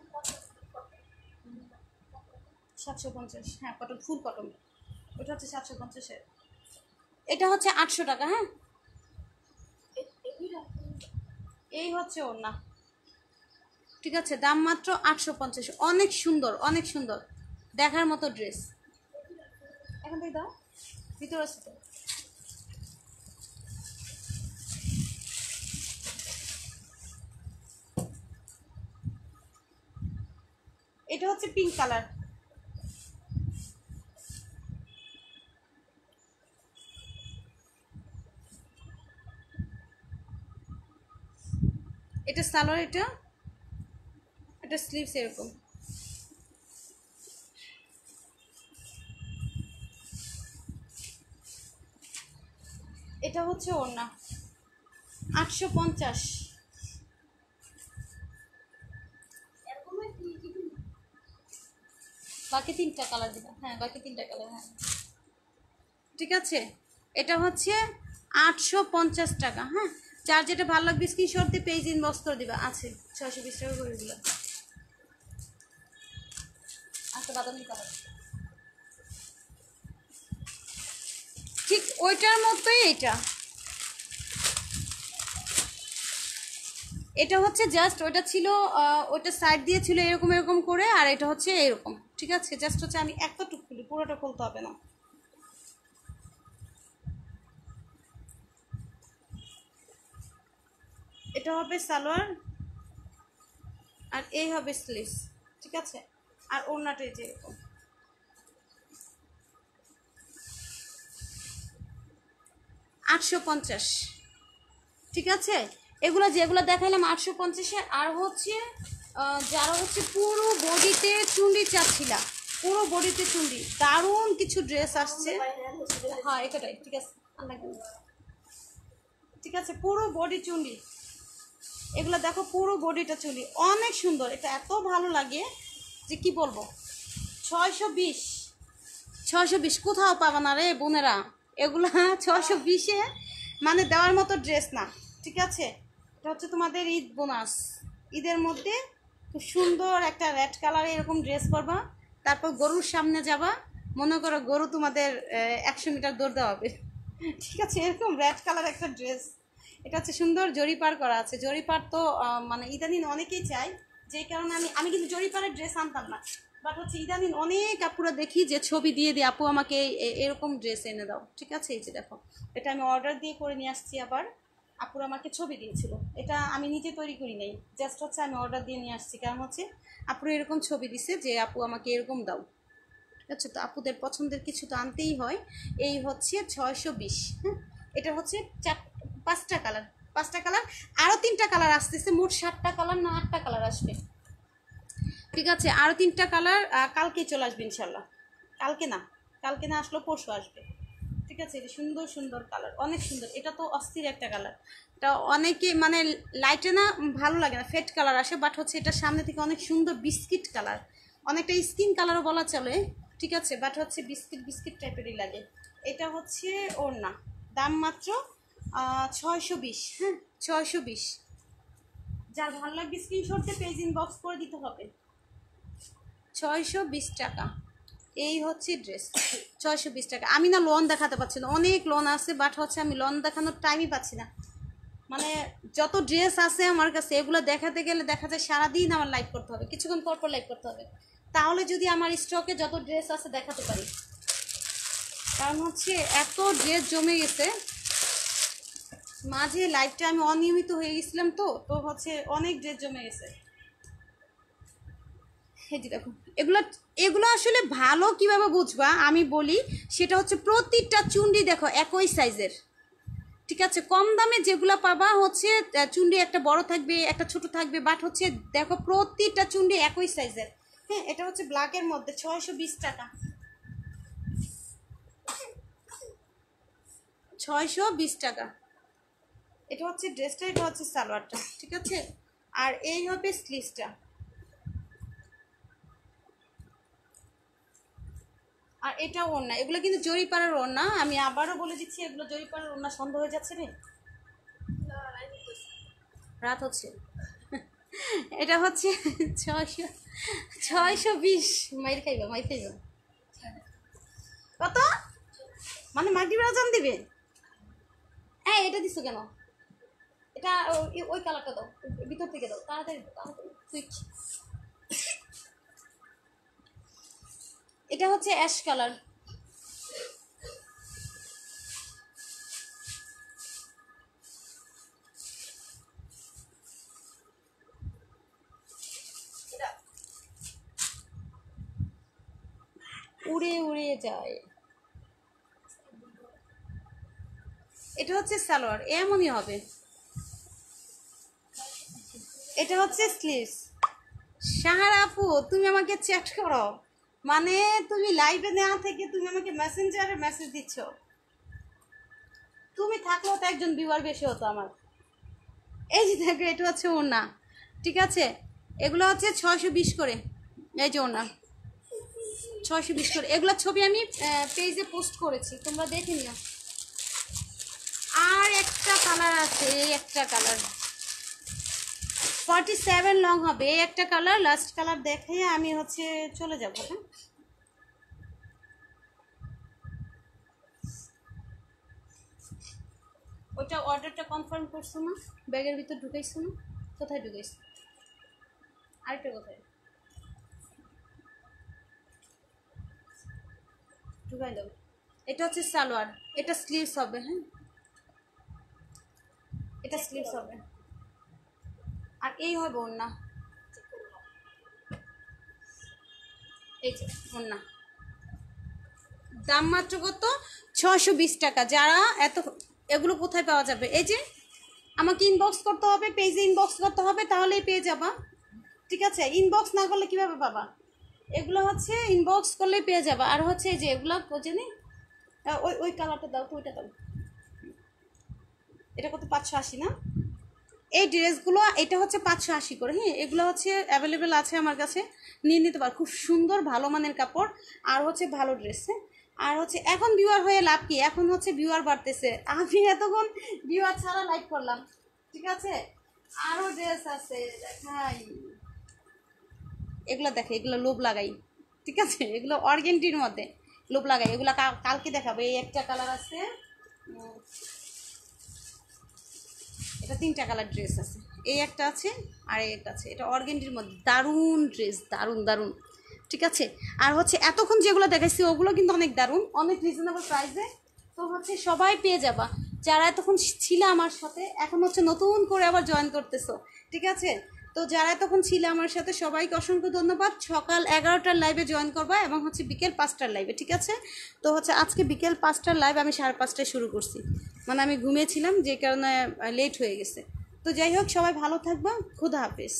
750। হ্যাঁ, কটন, ফুল কটন। ওটা হচ্ছে 750-এর। এটা হচ্ছে 800 টাকা। হ্যাঁ, এই হচ্ছে ওর না। ঠিক আছে, দাম মাত্র 850। অনেক সুন্দর, অনেক সুন্দর, দেখার মতো ড্রেস। এখন থেকে দাও, ভিতর আছে তো। এটা হচ্ছে পিঙ্ক কালার। এটা সালোয়ার, এটা এটা স্লিভস এরকম। এটা হচ্ছে ওড়না, 850। বাকি তিনটা কালার দিবা। হ্যাঁ, বাকি তিনটা কালার। হ্যাঁ, ঠিক আছে, এটা হচ্ছে 850 টাকা। হ্যাঁ, যার যেটা ভালো লাগবে স্ক্রিনশট দিয়ে পেজ ইনবক্স করে দিবা। আছে 620 টাকা করে দিলাম। আচ্ছা, বাদামি কালার, ঠিক ওইটার মতোই এটা। এটা হচ্ছে জাস্ট ওইটা ছিল, ওইটা সাইড দিয়ে ছিল এরকম এরকম করে, আর এটা হচ্ছে এরকম। ঠিক আছে, জাস্ট হচ্ছে আমি এতটুকু খুলি, পুরোটা খুলতে হবে না। এটা হবে সালোয়ার, আর এই হবে স্লিভস। ঠিক আছে, আর ওড়নাটা যে এরকম। 850। ঠিক আছে, এগুলো যেগুলো দেখাইলাম 850-এ। আর হচ্ছে যারা হচ্ছে পুরো বডিতে চুন্ডি চাচ্ছিলা, পুরো বডিতে চুন্ডি, দারুণ কিছু ড্রেস আসছে। হ্যাঁ, এটাই। ঠিক আছে, ঠিক আছে, পুরো বডি চুন্ডি, এগুলো দেখো পুরো বডিটা চুন্ডি, অনেক সুন্দর। এটা এত ভালো লাগে যে কি বলবো। 620, 620 কোথাও পাবা না রে বোনেরা, এগুলা 620-এ মানে দেওয়ার মতো ড্রেস না। ঠিক আছে, এটা হচ্ছে তোমাদের ঈদ বোনাস। ঈদের মধ্যে খুব সুন্দর একটা রেড কালারে এরকম ড্রেস পরবা, তারপর গরুর সামনে যাবা, মনে করো গরু তোমাদের 100 মিটার দৌড় দেওয়াবে। ঠিক আছে, এরকম রেড কালার একটা ড্রেস। এটা হচ্ছে সুন্দর জরিপার করা আছে। জরিপার তো মানে ইদানিং অনেকেই চাই, যে কারণে আমি কিন্তু জরিপারের ড্রেস আনতাম না, বাট হচ্ছে ইদানিং অনেক আপুরা দেখি যে ছবি দিয়ে দিয়ে আপু আমাকে এরকম ড্রেস এনে দাও। ঠিক আছে, এই যে দেখো, এটা আমি অর্ডার দিয়ে করে নিয়ে আসছি। আবার আপুরা আমাকে ছবি দিয়েছিল, এটা আমি নিজে তৈরি করি নাই, জাস্ট হচ্ছে আমি অর্ডার দিয়ে নিয়ে আসছি। কারণ হচ্ছে আপুরা এরকম ছবি দিছে যে আপু আমাকে এরকম দাও। ঠিক আছে, তো আপুদের পছন্দের কিছু তো আনতেই হয়। এই হচ্ছে 620। হ্যাঁ, এটা হচ্ছে 5টা কালার, 5টা কালার, আরও 3টা কালার আসতেছে, মোট 7টা কালার না 8টা কালার আসবে। ঠিক আছে, আরও 3টা কালার কালকেই চলে আসবে ইনশাল্লাহ। কালকে না, কালকে না আসলেও পরশু আসবে। ঠিক আছে, এটা সুন্দর সুন্দর কালার, অনেক সুন্দর। এটা তো অস্থির একটা কালার, এটা অনেকে মানে লাইটে না ভালো লাগে না, ফেড কালার আসে, বাট হচ্ছে এটা সামনে থেকে অনেক সুন্দর বিস্কিট কালার, অনেকটা স্কিন কালারও বলা চলে। ঠিক আছে, বাট হচ্ছে বিস্কিট বিস্কিট টাইপেরই লাগে। এটা হচ্ছে ওড়না, দাম মাত্র 620, হ্যাঁ 620। যার ভালো লাগবে স্ক্রিনশট দিয়ে পেজ ইনবক্স করে দিতে হবে। 620 টাকা এই হচ্ছে ড্রেস। 620 টাকা। আমি না লোন দেখাতে পারছি না, অনেক লোন আছে, বাট হচ্ছে আমি লোন দেখানোর টাইমই পাচ্ছি না। মানে যত ড্রেস আছে আমার কাছে এগুলো দেখাতে গেলে দেখা যায় সারাদিন আমার লাইভ করতে হবে, কিছুক্ষণ পর পর লাইভ করতে হবে, তাহলে যদি আমার স্টকে যত ড্রেস আছে দেখাতে পারি। কারণ হচ্ছে এত ড্রেস জমে গেছে, মাঝে লাইভটা আমি অনিয়মিত হয়ে গেছিলাম, তো তো হচ্ছে অনেক ড্রেস জমে গেছে। এই যে দেখো, এগুলো এগুলো আসলে ভালো কিভাবে বুঝবা আমি বলি, সেটা হচ্ছে প্রতিটা চুন্ডি দেখো একই সাইজের, ঠিক আছে। কম দামে যেগুলো পাবা হচ্ছে চুন্ডি একটা বড় থাকবে একটা ছোট থাকবে, বাট হচ্ছে দেখো প্রতিটা চুন্ডি একই সাইজের। হ্যাঁ, এটা হচ্ছে ব্ল্যাকের মধ্যে 620 টাকা। 620 টাকা। এটা হচ্ছে ড্রেসটা, এটা হচ্ছে সালোয়ারটা, ঠিক আছে। আর এই হবে স্লিভসটা। আর এটা ওড়না, এগুলো কিন্তু জরিপাড়ার ওড়না, আমি আবারও বলে দিচ্ছি এগুলো জরিপাড়ার ওড়না। সন্দেহ হয়ে যাচ্ছে রে, রাত হচ্ছে। এটা হচ্ছে 620। মাইর খাইবা, মাইর খাইবা। কত মানে মাগরিব আজান দিবে? হ্যাঁ, এটা দিছো কেন? এটা ওই কালারটা দাও, ভিতর থেকে দাও, তাড়াতাড়ি তাড়াতাড়ি সুইচ। এটা হচ্ছে অ্যাশ কালার। উড়ে উড়ে যায়। এটা হচ্ছে সালোয়ার, এমনই হবে। এটা হচ্ছে স্লিভস। সাহারা আপু, তুমি আমাকে চ্যাট করো, মানে তুমি লাইভে নেওয়া থেকে তুমি আমাকে মেসেঞ্জারে মেসেজ দিচ্ছ। তুমি থাকলেও তো একজন ভিউয়ার বেশি হতো আমার। এই যে দেখো, এটা হচ্ছে ওড়না, ঠিক আছে। এগুলো হচ্ছে 620 করে। এই যে ওড়না 620 করে। এগুলোর ছবি আমি পেজে পোস্ট করেছি, তোমরা দেখে নিও। আর একটা কালার আছে, এই একটা কালার 47 লং হবে, এই একটা কালার, লাস্ট কালার দেখে আমি হচ্ছে চলে যাবো। হ্যাঁ, ওইটা অর্ডারটা কনফার্ম করছো না? ব্যাগের ভিতর ঢুকাইছো না? কোথায় ঢুকাইছো? আরেকটা কোথায় ঢুকাই দাও। এটা হচ্ছে সালোয়ার, এটা স্লিভস হবে। হ্যাঁ, এটা স্লিভস হবে। আর এই হবে ওড়না, এই যে ওড়না। দাম মাত্র কত? 620 টাকা। যারা এত, এগুলো কোথায় পাওয়া যাবে? এই যে আমাকে ইনবক্স করতে হবে, পেজে ইনবক্স করতে হবে, তাহলেই পেয়ে যাবা, ঠিক আছে। ইনবক্স না করলে কিভাবে পাবা? এগুলো হচ্ছে ইনবক্স করলেই পেয়ে যাবা। আর হচ্ছে এই যে এগুলো জানি, ওই ওই কালারটা দাও তো, ওইটা দাও। এটা কত? 580 না? এই ড্রেসগুলো এটা হচ্ছে 580 করে। হ্যাঁ, এগুলো হচ্ছে অ্যাভেলেবেল আছে আমার কাছে, নিয়ে নিতে পার। খুব সুন্দর ভালো মানের কাপড়, আর হচ্ছে ভালো ড্রেস। হ্যাঁ, আর হচ্ছে এখন ভিউয়ার হয়ে লাভ কি, এখন হচ্ছে ভিউয়ার বাড়তেছে। আমি এতক্ষণ ভিউয়ার ছাড়া লাইভ করলাম, ঠিক আছে। আরও ড্রেস আছে দেখাই, এগুলো দেখে, এগুলো লোভ লাগাই, ঠিক আছে। এগুলো অর্গেন্টির মধ্যে লোভ লাগাই, এগুলো কালকে দেখাবো। এই একটা কালার আছে, এটা 3টা কালার ড্রেস আছে। এই একটা আছে, আর এই একটা আছে। এটা অর্গেন্ডির মধ্যে দারুণ ড্রেস, দারুণ দারুণ, ঠিক আছে। আর হচ্ছে এতক্ষণ যেগুলো দেখাইছি ওগুলো কিন্তু অনেক দারুণ, অনেক রিজনেবল প্রাইসে। তো হচ্ছে সবাই পেয়ে যাবা, যারা এতক্ষণ ছিল আমার সাথে, এখন হচ্ছে নতুন করে আবার জয়েন করতেছো, ঠিক আছে। তো যারা এতক্ষণ ছিল আমার সাথে সবাইকে অসংখ্য ধন্যবাদ। সকাল 11টার লাইভে জয়েন করবা এবং হচ্ছে বিকেল 5টার লাইভে, ঠিক আছে। তো হচ্ছে আজকে বিকেল 5টার লাইভ আমি 5:30টায় শুরু করছি, মানে আমি ঘুমিয়েছিলাম যে কারণে লেট হয়ে গেছে। তো যাই হোক, সবাই ভালো থাকবা, খুদা হাফেজ।